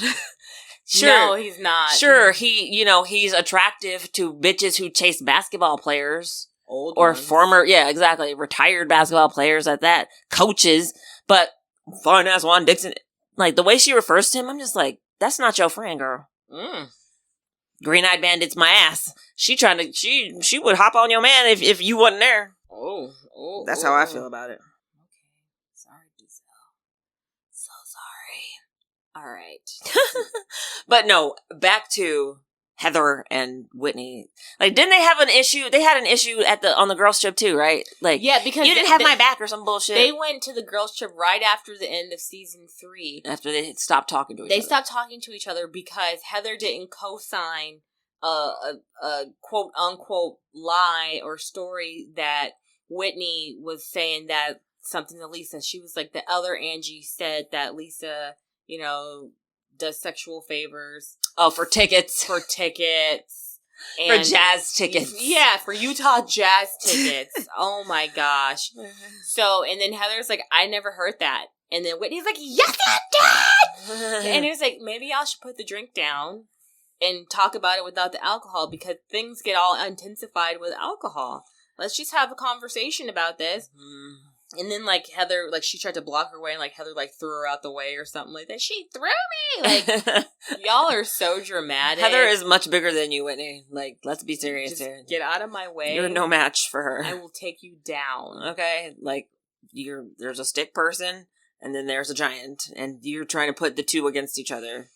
Sure. No, he's not. Sure, he's attractive to bitches who chase basketball players. Old or ones. Former, yeah, exactly, retired basketball players at that. Coaches. But fine-ass Juan Dixon, the way she refers to him, I'm just like, that's not your friend, girl. Green-eyed bandit's my ass. She would hop on your man if you wasn't there. That's how I feel about it. Okay. Sorry, Giselle. So sorry. All right. But no, back to Heather and Whitney. Like, didn't they have an issue? They had an issue on the girls' trip too, right? Like, yeah, because you didn't have my back or some bullshit. They went to the girls' trip right after the end of season 3. After they stopped talking to each other. They stopped talking to each other because Heather didn't co-sign a quote unquote lie or story that Whitney was saying that something to Lisa. She was like, the other Angie said that Lisa, does sexual favors. Oh, for tickets. For tickets. And for jazz tickets. Yeah, for Utah jazz tickets. Oh my gosh. So, and then Heather's like, I never heard that. And then Whitney's like, yes, I did! And it was like, maybe y'all should put the drink down and talk about it without the alcohol because things get all intensified with alcohol. Let's just have a conversation about this. And then, like, Heather, like, she tried to block her way, and, like, Heather, like, threw her out the way or something like that. She threw me! Like, y'all are so dramatic. Heather is much bigger than you, Whitney. Like, let's be serious just here. Get out of my way. You're no match for her. I will take you down. Okay? Like, there's a stick person, and then there's a giant, and you're trying to put the two against each other.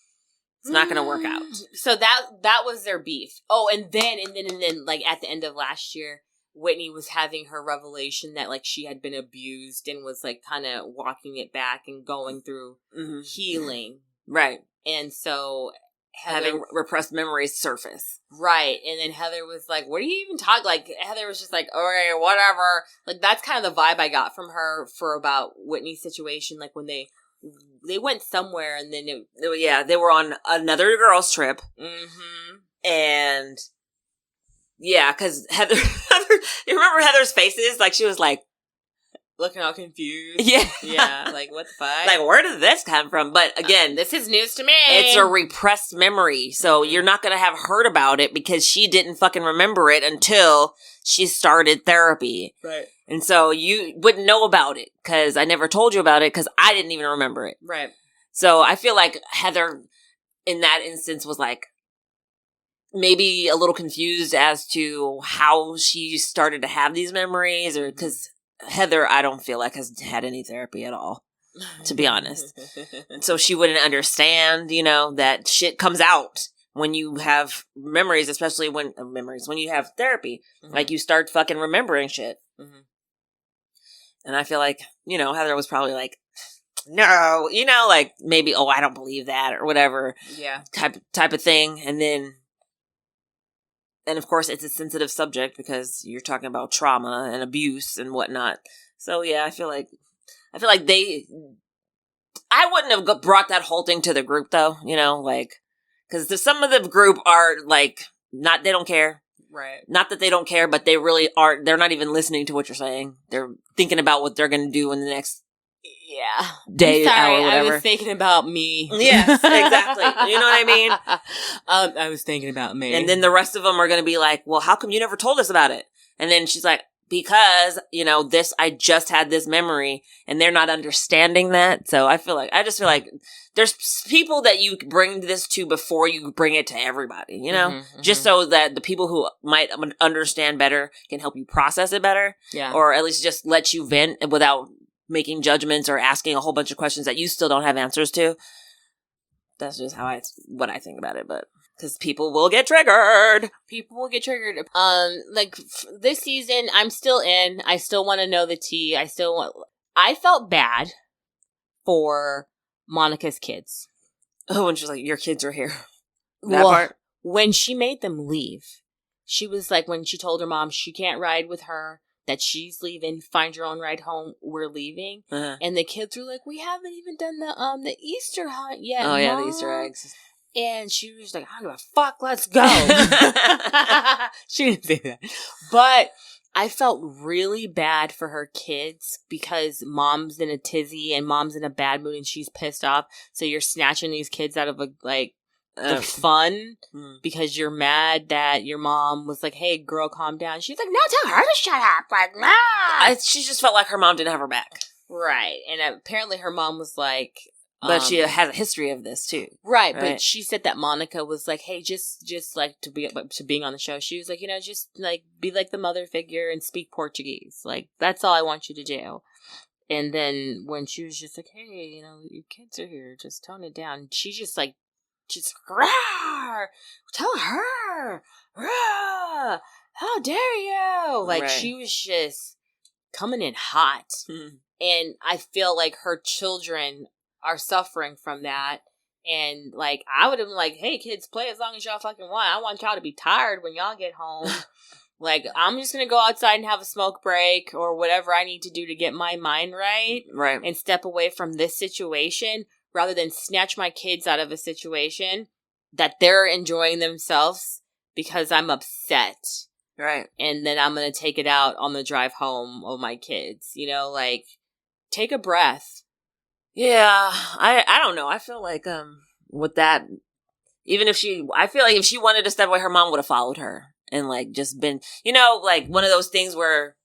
It's not going to work out. So that was their beef. Oh, and then, like, at the end of last year, Whitney was having her revelation that, like, she had been abused and was, like, kind of walking it back and going through healing. Right. And so Heather... Having repressed memories surface. Right. And then Heather was like, what are you even talking... Like, Heather was just like, okay, whatever. Like, that's kind of the vibe I got from her for about Whitney's situation. Like, when they went somewhere and then they were on another girls' trip. Mm-hmm. And... Yeah, because Heather, you remember Heather's faces? Like, she was like... Looking all confused. Yeah. Yeah, like, what the fuck? Like, where did this come from? But again... this is news to me! It's a repressed memory, so you're not going to have heard about it because she didn't fucking remember it until she started therapy. Right. And so you wouldn't know about it because I never told you about it because I didn't even remember it. Right. So I feel like Heather, in that instance, was like... maybe a little confused as to how she started to have these memories, or because Heather, I don't feel like has had any therapy at all, to be honest. And so she wouldn't understand, that shit comes out when you have memories, especially when you have therapy, like you start fucking remembering shit. Mm-hmm. And I feel like, Heather was probably like, no, like maybe, oh, I don't believe that or whatever. Yeah. Type of thing. And of course, it's a sensitive subject because you're talking about trauma and abuse and whatnot. So yeah, I feel like I wouldn't have brought that whole thing to the group though, because some of the group are like, they don't care. Right. Not that they don't care, but they really aren't, they're not even listening to what you're saying. They're thinking about what they're going to do in the next day, hour, whatever. I was thinking about me. Yes, exactly. You know what I mean? I was thinking about me. And then the rest of them are going to be like, well, how come you never told us about it? And then she's like, because, I just had this memory, and they're not understanding that. So I just feel like there's people that you bring this to before you bring it to everybody, just so that the people who might understand better can help you process it better. Yeah. Or at least just let you vent without making judgments or asking a whole bunch of questions that you still don't have answers to. That's just what I think about it, but because people will get triggered. This season, I'm still in. I still want to know the tea. I felt bad for Monica's kids. Oh, and she's like, your kids are here. That part? When she made them leave, she was like, when she told her mom she can't ride with her, that she's leaving, find your own ride home, we're leaving. Uh-huh. And the kids were like, we haven't even done the Easter hunt yet, Oh, yeah, Mom. the Easter eggs. And she was like, I don't give a fuck, let's go. She didn't say that. But I felt really bad for her kids because mom's in a tizzy and mom's in a bad mood and she's pissed off. So you're snatching these kids out of the fun because you're mad that your mom was like, hey, girl, calm down. She's like, no, tell her to shut up. Like, no. She just felt like her mom didn't have her back. Right. And apparently her mom was like, But she has a history of this too. Right, but she said that Monica was like, hey, just like to being on the show, she was like, just like be like the mother figure and speak Portuguese. Like, that's all I want you to do. And then when she was just like, hey, your kids are here, just tone it down. She just like, rawr, tell her, rawr, how dare you? Like, she was just coming in hot. And I feel like her children are suffering from that. And like, I would have been like, hey kids, play as long as y'all fucking want. I want y'all to be tired when y'all get home. Like, I'm just gonna go outside and have a smoke break or whatever I need to do to get my mind right. And step away from this situation rather than snatch my kids out of a situation that they're enjoying themselves because I'm upset. And then I'm gonna take it out on the drive home of my kids. Like, take a breath. Yeah, I don't know. I feel like with that, I feel like if she wanted to step away, her mom would have followed her and like just been, like one of those things where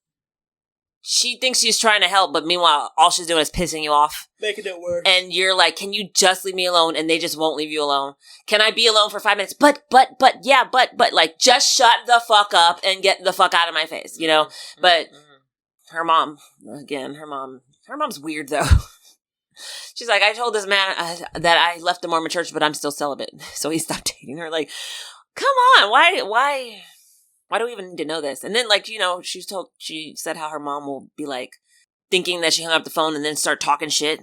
she thinks she's trying to help, but meanwhile all she's doing is pissing you off, making it worse. And you're like, can you just leave me alone? And they just won't leave you alone. Can I be alone for 5 minutes? But like, just shut the fuck up and get the fuck out of my face, But her mom's weird though. She's like, I told this man that I left the Mormon church, but I'm still celibate. So he stopped dating her. Like, come on. Why do we even need to know this? And then, like, she said how her mom will be like thinking that she hung up the phone and then start talking shit.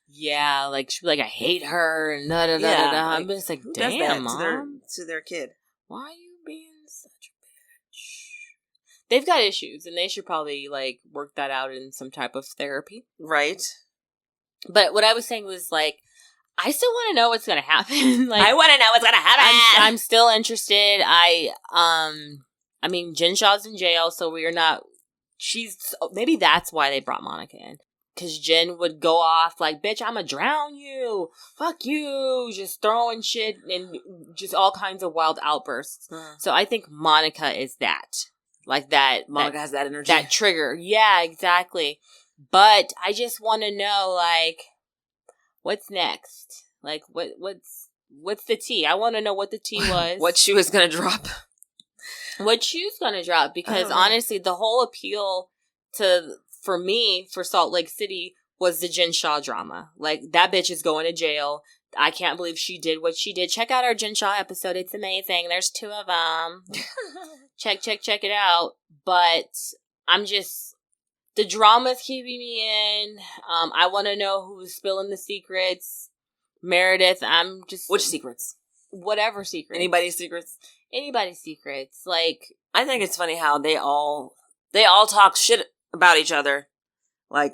Yeah. Like, she'll be like, I hate her. And da da da da da. I'm just like, damn, Mom. To their kid. Why are you being such a bitch? They've got issues and they should probably like work that out in some type of therapy. Right. But what I was saying was, like, I still want to know what's going to happen. Like, I want to know what's going to happen. I'm still interested. I mean, Jen Shaw's in jail, so maybe that's why they brought Monica in. Because Jen would go off like, bitch, I'm going to drown you. Fuck you. Just throwing shit and just all kinds of wild outbursts. So I think Monica is that. Like that. Monica has that energy. That trigger. Yeah, exactly. But I just want to know, like, what's next? Like, what's the tea? I want to know what the tea was. What shoe is going to drop? What shoe's going to drop? Because honestly, the whole appeal for Salt Lake City was the Jen Shaw drama. Like, that bitch is going to jail. I can't believe she did what she did. Check out our Jen Shaw episode. It's amazing. There's 2 of them. Check it out. But the drama's keeping me in. I want to know who's spilling the secrets. Meredith, Which secrets? Whatever secrets. Anybody's secrets? Anybody's secrets. Like, I think it's funny how they all talk shit about each other. Like,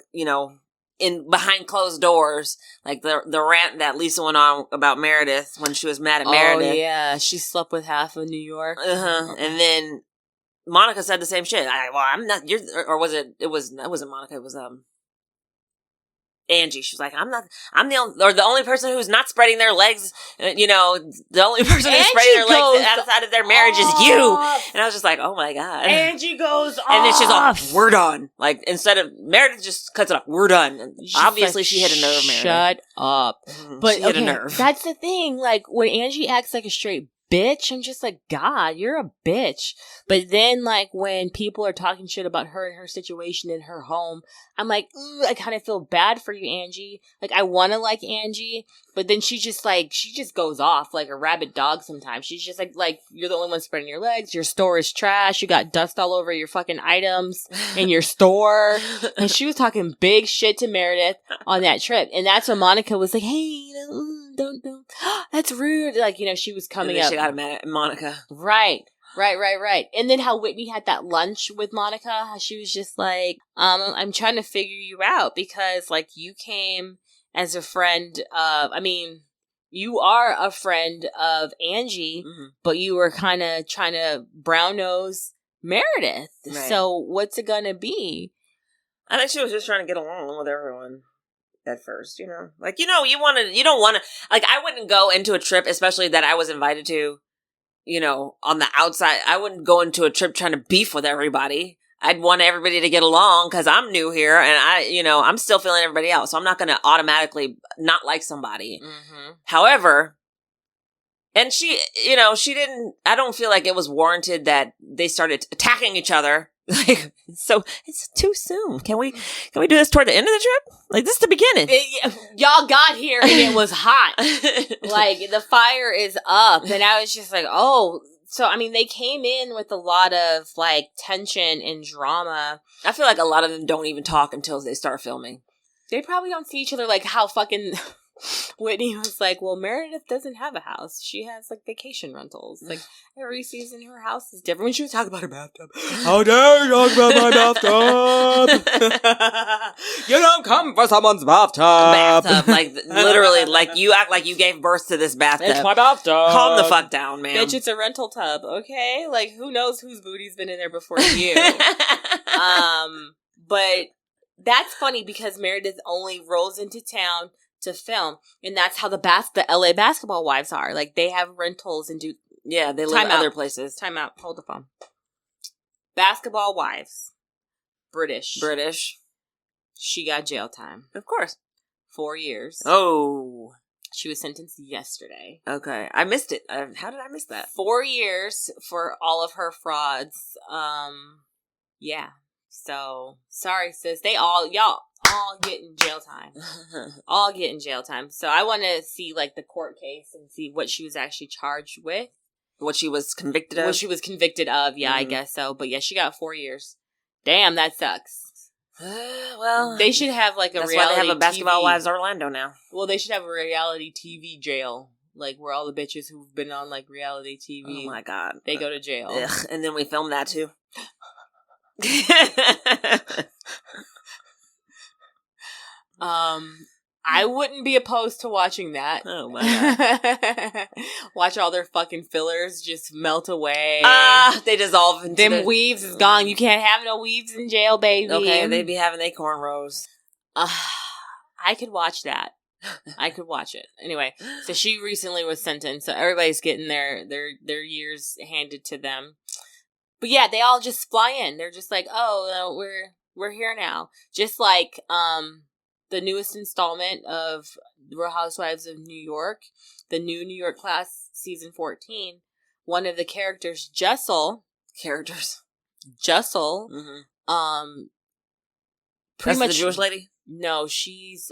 in behind closed doors. Like the rant that Lisa went on about Meredith when she was mad at Meredith. Oh, yeah. She slept with half of New York. And then Monica said the same shit. I'm not, or was it wasn't Monica, it was, Angie. She was like, I'm the only person who's not spreading their legs, the only person who's spreading their legs outside of their marriage is you. And I was just like, oh my God. Angie goes off. And then she's like, we're done. Like, instead of, Meredith just cuts it off, we're done. And obviously she hit a nerve, Meredith. Shut up. But she hit a nerve. That's the thing. Like, when Angie acts like a straight bitch, I'm just like, God, you're a bitch. But then, like, when people are talking shit about her and her situation in her home, I'm like, I kind of feel bad for you, Angie. Like, I want to like Angie, but then she just goes off like a rabid dog sometimes. She's just like, you're the only one spreading your legs. Your store is trash. You got dust all over your fucking items in your store. And she was talking big shit to Meredith on that trip. And that's when Monica was like, hey, don't. That's rude. Like, she was coming up. She got mad at Monica. Right. And then how Whitney had that lunch with Monica, how she was just like, I'm trying to figure you out because, like, you came as a friend of, you are a friend of Angie, but you were kind of trying to brown nose Meredith. Right. So what's it gonna be? I think she was just trying to get along with everyone. At first, like, you don't want to, like, I wouldn't go into a trip, especially that I was invited to, on the outside. I wouldn't go into a trip trying to beef with everybody. I'd want everybody to get along because I'm new here and I'm still feeling everybody out. So I'm not going to automatically not like somebody. Mm-hmm. However, and she didn't, I don't feel like it was warranted that they started attacking each other. Like, so it's too soon. Can we do this toward the end of the trip? Like, this is the beginning. Y'all got here and it was hot. Like, the fire is up. And I was just like, oh. So, I mean, they came in with a lot of, like, tension and drama. I feel like a lot of them don't even talk until they start filming. They probably don't see each other, like, how fucking... Whitney was like, well, Meredith doesn't have a house. She has, like, vacation rentals. Like, every season her house is different. When she was talking about her bathtub. How dare you talk about my bathtub? You don't come for someone's bathtub. Like, literally, like, you act like you gave birth to this bathtub. It's my bathtub. Calm the fuck down, man. Bitch, it's a rental tub, okay? Like, who knows whose booty's been in there before you? But that's funny because Meredith only rolls into town to film, and that's how the LA basketball wives are. Like, they have rentals and do... Yeah, they live other places. Time out. Hold the phone. Basketball wives. British. She got jail time. Of course. 4 years. Oh. She was sentenced yesterday. Okay. I missed it. How did I miss that? 4 years for all of her frauds. Yeah. So, sorry, sis. Y'all all getting jail time. All getting jail time. So I want to see, like, the court case and see what she was actually charged with. What she was convicted of? What she was convicted of, yeah, I guess so. But yeah, she got 4 years. Damn, that sucks. Well, they should have, like, that's why they have a Basketball Wives Orlando now. Well, they should have a reality TV jail. Like, where all the bitches who've been on, like, reality TV. Oh, my God. They go to jail. Ugh. And then we film that, too. I wouldn't be opposed to watching that. Oh my God. Watch all their fucking fillers just melt away. They dissolve into them weaves is gone. You can't have no weaves in jail, baby. Okay, they'd be having their cornrows. I could watch that. I could watch it. Anyway, so she recently was sentenced, so everybody's getting their years handed to them. But yeah, they all just fly in. They're just like, oh, we're here now. Just like the newest installment of The Real Housewives of New York, the new New York class, season 14. One of the characters, Jessel. Mm-hmm. Pretty much the Jewish lady. No, she's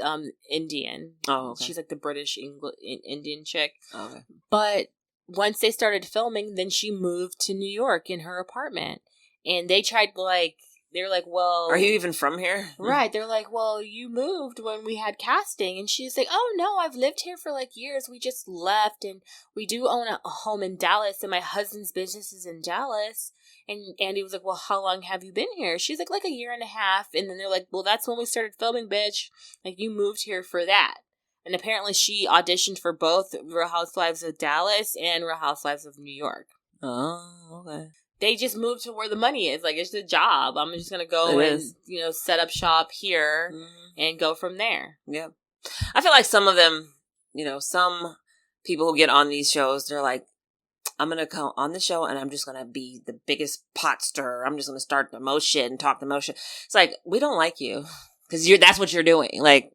Indian. Oh, okay. She's like the British Indian chick. Oh, okay. But once they started filming, then she moved to New York in her apartment. And they tried, like, they were like, well... Are you even from here? Right. They're like, well, you moved when we had casting. And she's like, oh, no, I've lived here for, like, years. We just left. And we do own a home in Dallas. And my husband's business is in Dallas. And Andy was like, well, how long have you been here? She's like a year and a half. And then they're like, well, that's when we started filming, bitch. Like, you moved here for that. And apparently she auditioned for both Real Housewives of Dallas and Real Housewives of New York. Oh, okay. They just moved to where the money is. Like, it's a job. I'm just going to go and, set up shop here and go from there. Yeah. I feel like some of them, some people who get on these shows, they're like, I'm going to come on the show and I'm just going to be the biggest pot stirrer. I'm just going to start the most shit and talk the most shit. It's like, we don't like you because that's what you're doing. Like,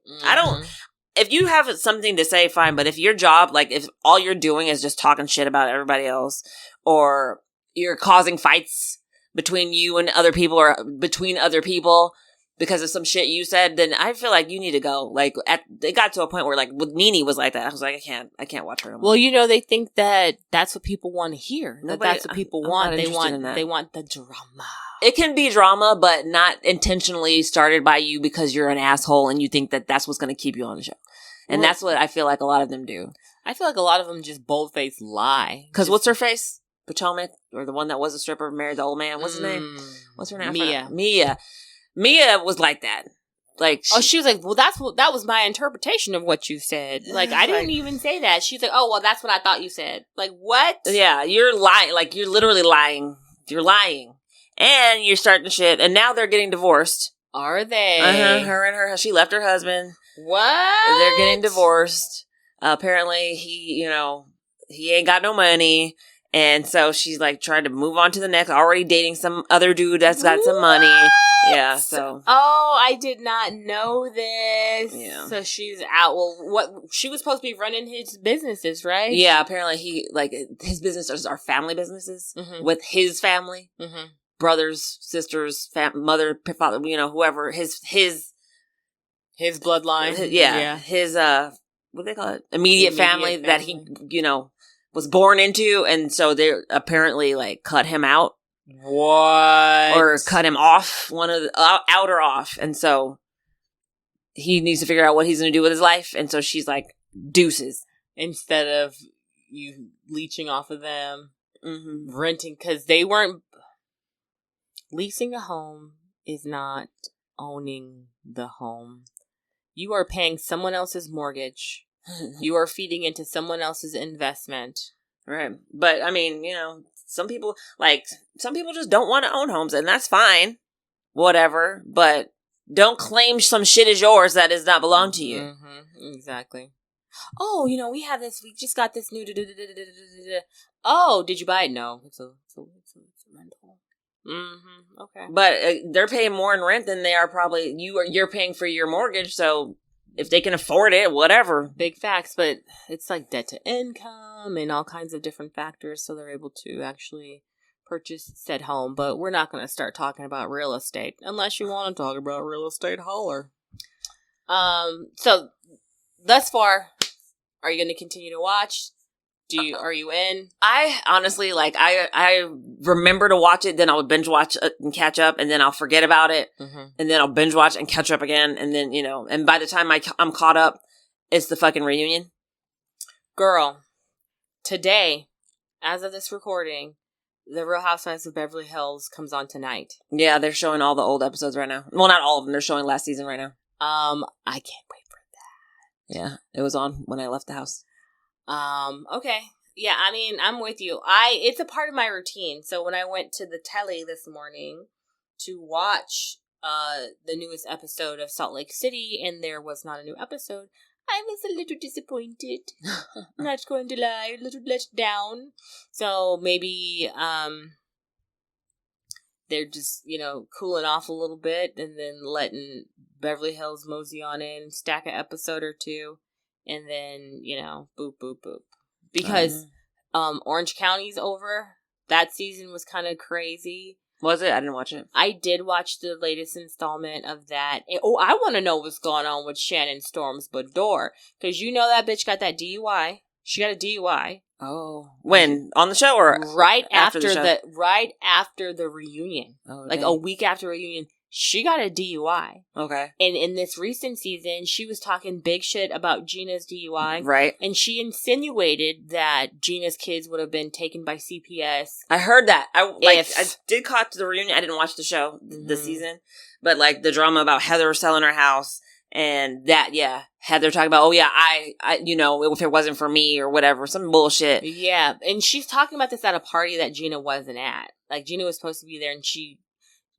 if you have something to say, fine. But if your job, like, if all you're doing is just talking shit about everybody else, or you're causing fights between you and other people, or between other people because of some shit you said, then I feel like you need to go. Like, it got to a point where, like, with Nene was like that. I was like, I can't watch her anymore. Well, they think that that's what people want to hear. That's what people want. They want the drama. It can be drama, but not intentionally started by you because you're an asshole and you think that that's what's going to keep you on the show. And that's what I feel like a lot of them do. I feel like a lot of them just bold-faced lie. Because what's her face? Potomac? Or the one that was a stripper, married the old man? What's his name? What's her name? Mia was like that. Like, she was like, well, that was my interpretation of what you said. Like, I didn't even say that. She's like, oh, well, that's what I thought you said. Like, what? Yeah, you're lying. Like, you're literally lying. You're lying. And you're starting shit. And now they're getting divorced. Are they? Her and her. She left her husband. What? They're getting divorced. Apparently, he ain't got no money. And so she's like trying to move on to the next, already dating some other dude that's got some money. Yeah, so. Oh, I did not know this. Yeah. So she's out. Well, what she was supposed to be running his businesses, right? Yeah, apparently his businesses are family businesses with his family. Mm-hmm. Brothers, sisters, mother, father, whoever, his bloodline. His, what do they call it? Immediate family that he, was born into. And so they apparently like cut him out. What? Or cut him off, out or off. And so he needs to figure out what he's going to do with his life. And so she's like, deuces. Instead of you leeching off of them, renting, because they weren't. Leasing a home is not owning the home. You are paying someone else's mortgage. You are feeding into someone else's investment. Right. But, I mean, some people just don't want to own homes, and that's fine. Whatever. But don't claim some shit is yours that does not belong to you. Mm-hmm. Exactly. Oh, we have this. We just got this new. Oh, did you buy it? No. It's a rental. Mm-hmm. Okay. But they're paying more in rent than they are probably. You're paying for your mortgage, so if they can afford it, whatever. Big facts, but it's like debt to income and all kinds of different factors, so they're able to actually purchase said home. But we're not going to start talking about real estate unless you want to talk about real estate. Holler. So thus far, are you going to continue to watch? Are you in? I honestly, I remember to watch it, then I'll binge watch it and catch up, and then I'll forget about it, and then I'll binge watch and catch up again, and then, and by the time I'm caught up, it's the fucking reunion. Girl, today, as of this recording, The Real Housewives of Beverly Hills comes on tonight. Yeah, they're showing all the old episodes right now. Well, not all of them. They're showing last season right now. I can't wait for that. Yeah, it was on when I left the house. Okay. Yeah, I mean, I'm with you. It's a part of my routine. So when I went to the telly this morning to watch the newest episode of Salt Lake City, and there was not a new episode, I was a little disappointed. Not going to lie, a little let down. So maybe they're just, cooling off a little bit and then letting Beverly Hills mosey on in, stack an episode or two. And then, boop, boop, boop. Because Orange County's over. That season was kind of crazy. Was it? I didn't watch it. I did watch the latest installment of that. I want to know what's going on with Shannon Storm's Bador. Because that bitch got that DUI. She got a DUI. Oh. When? On the show or right after the reunion. Oh, like a week after reunion. She got a DUI. Okay. And in this recent season, she was talking big shit about Gina's DUI. Right. And she insinuated that Gina's kids would have been taken by CPS. I heard that. I did caught the reunion. I didn't watch the show this season. But the drama about Heather selling her house and that, yeah. Heather talking about, I if it wasn't for me or whatever, some bullshit. Yeah. And she's talking about this at a party that Gina wasn't at. Gina was supposed to be there and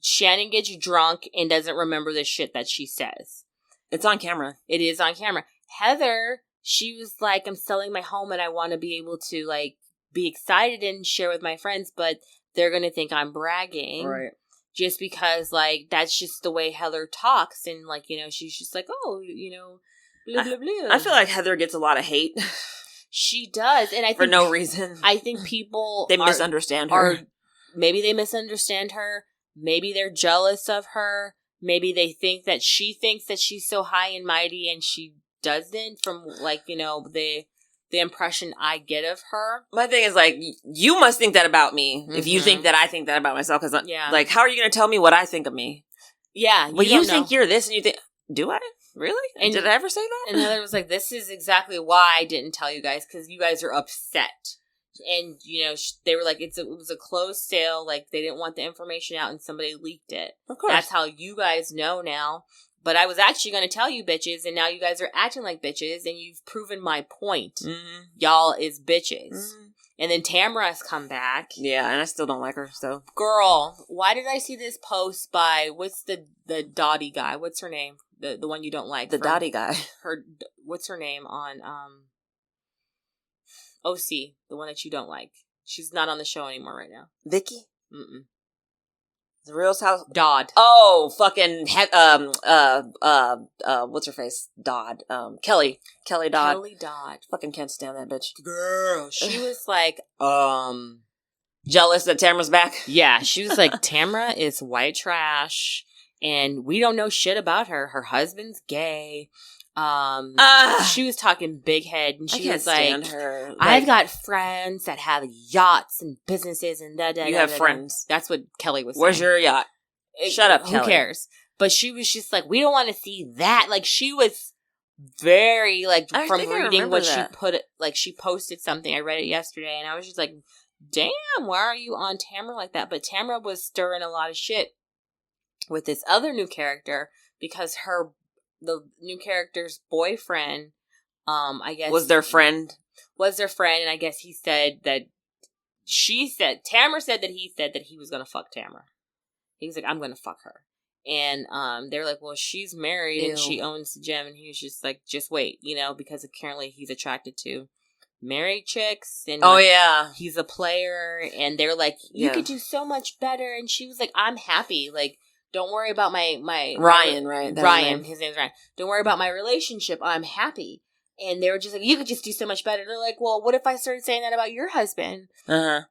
Shannon gets drunk and doesn't remember the shit that she says. It's on camera. It is on camera. Heather, she was like, I'm selling my home and I want to be able to be excited and share with my friends, but they're going to think I'm bragging. Right. Just because that's just the way Heather talks. And she's just like, oh, blah, blah, blah. I feel like Heather gets a lot of hate. She does. And I think for no reason. I think people they misunderstand her. Maybe they misunderstand her. Maybe they're jealous of her. Maybe they think that she thinks that she's so high and mighty and she doesn't from the impression I get of her. My thing is you must think that about me if you think that I think that about myself. Because how are you going to tell me what I think of me? Yeah. Well, you think you're this and you think, do I? Really? And did I ever say that? And Heather was like, this is exactly why I didn't tell you guys because you guys are upset. And, they were like, it was a closed sale. They didn't want the information out and somebody leaked it. Of course. That's how you guys know now. But I was actually going to tell you bitches, and now you guys are acting like bitches, and you've proven my point. Mm-hmm. Y'all is bitches. Mm-hmm. And then Tamara's come back. Yeah, and I still don't like her, so. Girl, why did I see this post by, what's the Dottie guy? What's her name? The one you don't like. The Dottie guy. What's her name on, OC, the one that you don't like. She's not on the show anymore right now. Vicky? Mm-mm. The Real House? Dodd. Oh, fucking, what's her face? Dodd. Kelly Dodd. Kelly Dodd. Fucking can't stand that bitch. Girl, she was like, jealous that Tamara's back? Yeah, she was like, Tamara is white trash, and we don't know shit about her. Her husband's gay. She was talking big head, and she was like, her. I've got friends that have yachts and businesses and da da. You have friends. That's what Kelly was saying. Where's your yacht? Shut up, Kelly. Who cares? But she was just like, we don't want to see that. Like, she was very, like, from reading what she put, like, she posted something. I read it yesterday, and I was just like, damn, why are you on Tamara like that? But Tamara was stirring a lot of shit with this other new character because the new character's boyfriend, I guess, was their friend, and I guess he said that Tamara said that he said that he was gonna fuck Tamara. He was like, I'm gonna fuck her, and they were like, well, she's married and she owns the gym, and he was just like, just wait, because apparently he's attracted to married chicks, and he's a player, and they're like, you could do so much better, and she was like, I'm happy, like, don't worry about my Ryan, right? Ryan, his name's Ryan. Don't worry about my relationship. I'm happy. And they were just like, you could just do so much better. They're like, well, what if I started saying that about your husband? Uh-huh.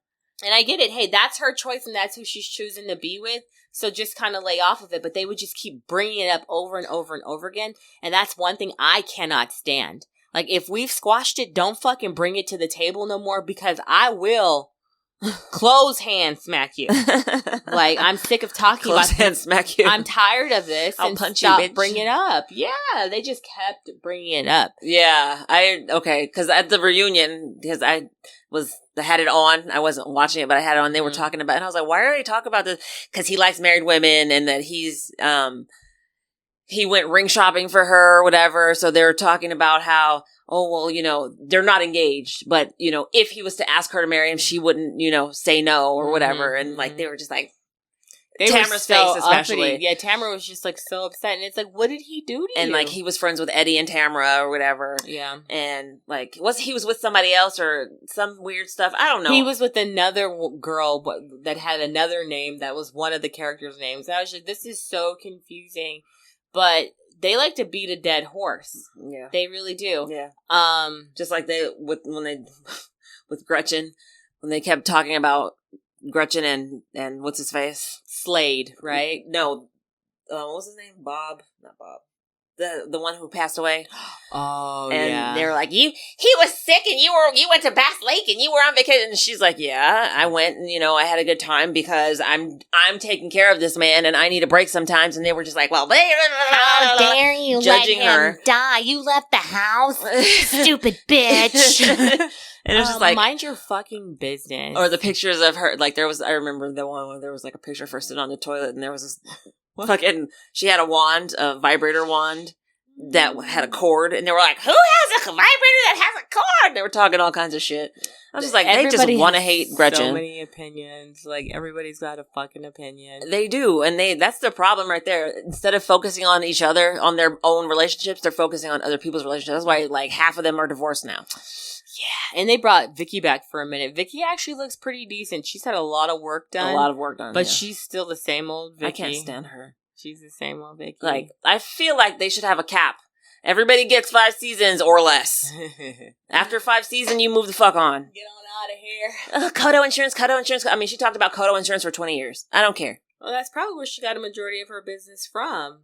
And I get it. Hey, that's her choice, and that's who she's choosing to be with. So just kind of lay off of it. But they would just keep bringing it up over and over and over again. And that's one thing I cannot stand. Like, if we've squashed it, don't fucking bring it to the table no more, because I will close hand smack you. Like, I'm sick of talking about hand smack you. I'm tired of this. I'll and punch stop you, bitch. Bring it up. Yeah, they just kept bringing it up. Yeah, because at the reunion, because I had it on. I wasn't watching it, but I had it on. They were talking about it, and I was like, why are they talking about this? Because he likes married women, and that he went ring shopping for her or whatever. So they were talking about how, oh, well, they're not engaged, but, if he was to ask her to marry him, she wouldn't, say no or whatever. And like, they were just like, Tamara's face especially. Uppity. Yeah, Tamara was just like so upset. And it's like, what did he do to you? And like, he was friends with Eddie and Tamara or whatever. Yeah. And like, he was with somebody else or some weird stuff. I don't know. He was with another girl that had another name that was one of the characters' names. I was like, this is so confusing. But they like to beat a dead horse. Yeah. They really do. Yeah. Just like with Gretchen, when they kept talking about Gretchen and what's his face? Slade, right? No. What was his name? Bob. Not Bob. The one who passed away. Oh, and yeah. they were like, he was sick and you went to Bass Lake and you were on vacation. And she's like, yeah, I went and, I had a good time because I'm taking care of this man and I need a break sometimes. And they were just like, well, how dare you judging let him die? You left the house, stupid bitch. And it was just like, mind your fucking business. Or the pictures of her, like I remember the one where there was like a picture of her sitting on the toilet and there was this fucking, she had a vibrator wand that had a cord, and they were like, who has a vibrator that has a cord? They were talking all kinds of shit. I was just like, they just want to hate Gretchen. So many opinions. Like, everybody's got a fucking opinion. They do, and that's the problem right there. Instead of focusing on each other, on their own relationships, they're focusing on other people's relationships. That's why, like, half of them are divorced now. Yeah, and they brought Vicky back for a minute. Vicky actually looks pretty decent. She's had a lot of work done. But she's still the same old Vicky. I can't stand her. She's the same old Vicky. Like, I feel like they should have a cap. Everybody gets 5 seasons or less. After 5 seasons, you move the fuck on. Get on out of here. Kodo insurance. I mean, she talked about Kodo insurance for 20 years. I don't care. Well, that's probably where she got a majority of her business from.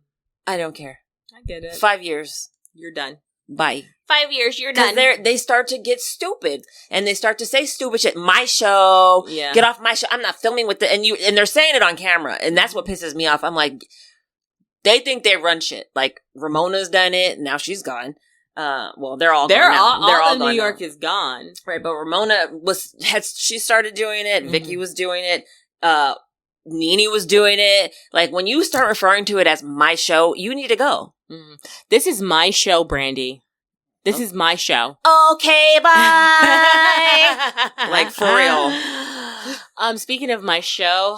I don't care. I get it. 5 years. You're done. Bye. 5 years, you're done. They start to get stupid, and they start to say stupid shit. My show. Yeah. Get off my show. I'm not filming with and they're saying it on camera, and that's what pisses me off. I'm like, they think they run shit. Like, Ramona's done it. Now she's gone. Well, they're all gone now. They're all New York is gone. Right, but Ramona she started doing it. Mm-hmm. Vicky was doing it. Nene was doing it. Like, when you start referring to it as my show, you need to go. Mm-hmm. This is my show, Brandy. This is my show. Okay, bye. Like, for real. Speaking of my show,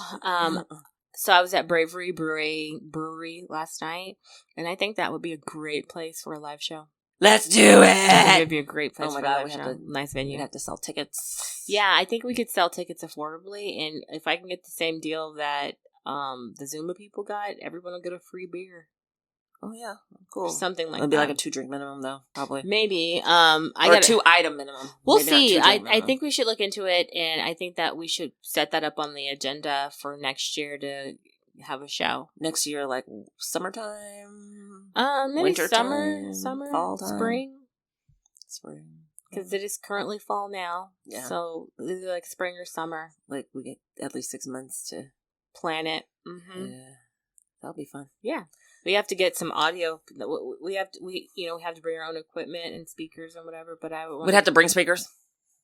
so I was at Bravery Brewery last night, and I think that would be a great place for a live show. Let's do it. It'd be a great place. Oh my for god, that we show. have to Nice venue. We'd have to sell tickets. Yeah, I think we could sell tickets affordably, and if I can get the same deal that the Zumba people got, everyone will get a free beer. Oh yeah, cool. Or something like It'd that. be like a 2-drink minimum though, probably. Maybe. Or a 2-item minimum. We'll Maybe see. I minimum. think we should look into it, and I think that we should set that up on the agenda for next year to have a show. Next year, like summertime. Maybe winter summer, fall time, spring. Because it is currently fall now. Yeah. So either like spring or summer. Like we get at least 6 months to plan it. Mm-hmm. Yeah, that'll be fun. Yeah. We have to get some audio. We have to bring our own equipment and speakers and whatever. But we'd have to bring speakers.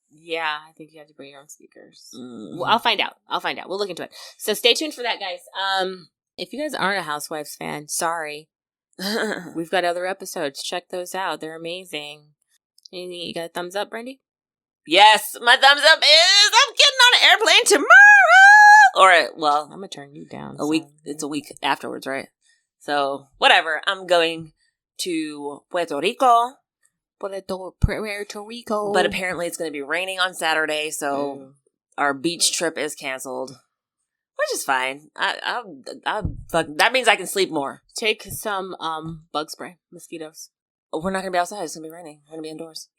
Yeah, I think you have to bring your own speakers. Mm-hmm. Well, I'll find out. We'll look into it. So stay tuned for that, guys. If you guys aren't a Housewives fan, sorry. We've got other episodes. Check those out. They're amazing. You got a thumbs up, Brandy? Yes, my thumbs up is I'm getting on an airplane tomorrow. Or well, I'm gonna turn you down. Week. It's a week afterwards, right? So whatever. I'm going to Puerto Rico. Puerto Rico. But apparently it's going to be raining on Saturday, so our beach trip is canceled, which is fine. That means I can sleep more. Take some bug spray, mosquitoes. We're not going to be outside. It's going to be raining. We're going to be indoors.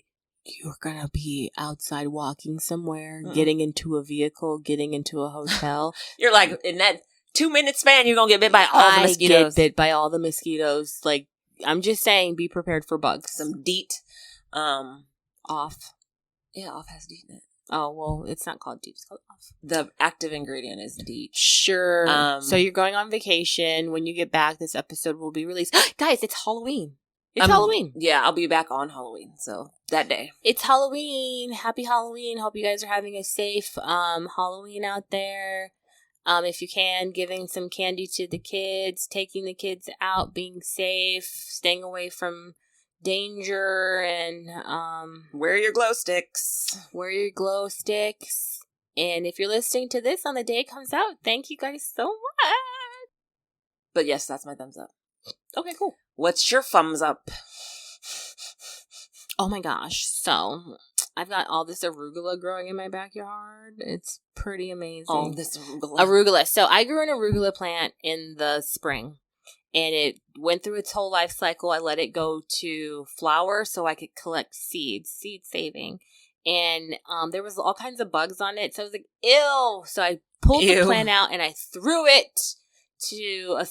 You're going to be outside walking somewhere, getting into a vehicle, getting into a hotel. You're like, in that 2-minute span, you're going to get bit by all the mosquitoes. Get bit by all the mosquitoes. Like, I'm just saying, be prepared for bugs. Some DEET. Off. Yeah, off has DEET in it. Oh, well, it's not called DEET. It's called off. The active ingredient is DEET. Sure. So you're going on vacation. When you get back, this episode will be released. Guys, it's Halloween. It's Halloween. Yeah, I'll be back on Halloween. So that day. It's Halloween. Happy Halloween. Hope you guys are having a safe Halloween out there. If you can, giving some candy to the kids, taking the kids out, being safe, staying away from danger, and wear your glow sticks. And if you're listening to this on the day it comes out, thank you guys so much. But yes, that's my thumbs up. Okay, cool. What's your thumbs up? Oh my gosh. So I've got all this arugula growing in my backyard. It's pretty amazing. All this arugula. Arugula. So I grew an arugula plant in the spring. And it went through its whole life cycle. I let it go to flower so I could collect seed saving. And there was all kinds of bugs on it. So I was like, ew. So I pulled the plant out and I threw it to the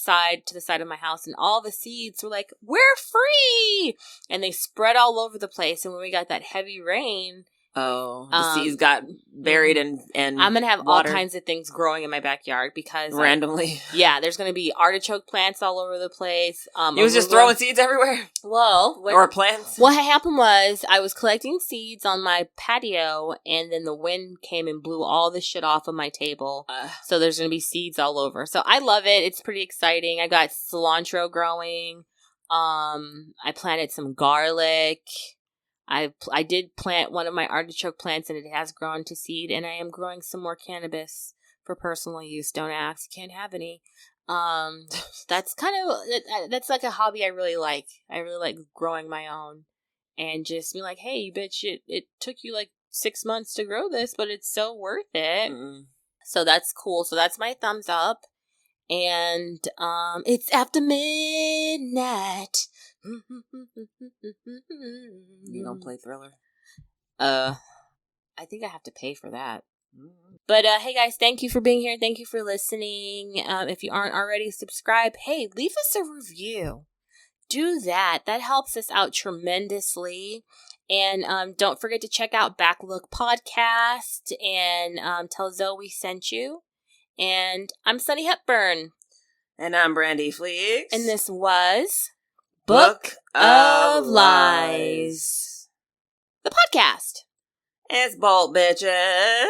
side of my house. And all the seeds were like, we're free. And they spread all over the place. And when we got that heavy rain, the seeds got buried and I'm gonna have watered. all kinds of things growing in my backyard because randomly. There's gonna be artichoke plants all over the place. You was just throwing seeds everywhere. Or plants. What happened was I was collecting seeds on my patio, and then the wind came and blew all the shit off of my table. So there's gonna be seeds all over. So I love it. It's pretty exciting. I got cilantro growing. I planted some garlic. I did plant one of my artichoke plants and it has grown to seed, and I am growing some more cannabis for personal use. Don't ask, can't have any. That's that's like a hobby I really like. I really like growing my own and just be like, hey, bitch, it took you like 6 months to grow this, but it's so worth it. Mm-hmm. So that's cool. So that's my thumbs up. And it's after midnight. You don't play Thriller? I think I have to pay for that. But hey guys, thank you for being here. Thank you for listening. If you aren't already subscribed, hey, leave us a review. Do that. That helps us out tremendously. And don't forget to check out Backlook Podcast and tell Zoe we sent you. And I'm Sunny Hepburn. And I'm Brandy Fleeks. And this was Book of Lies. The podcast. It's Bolt Bitches.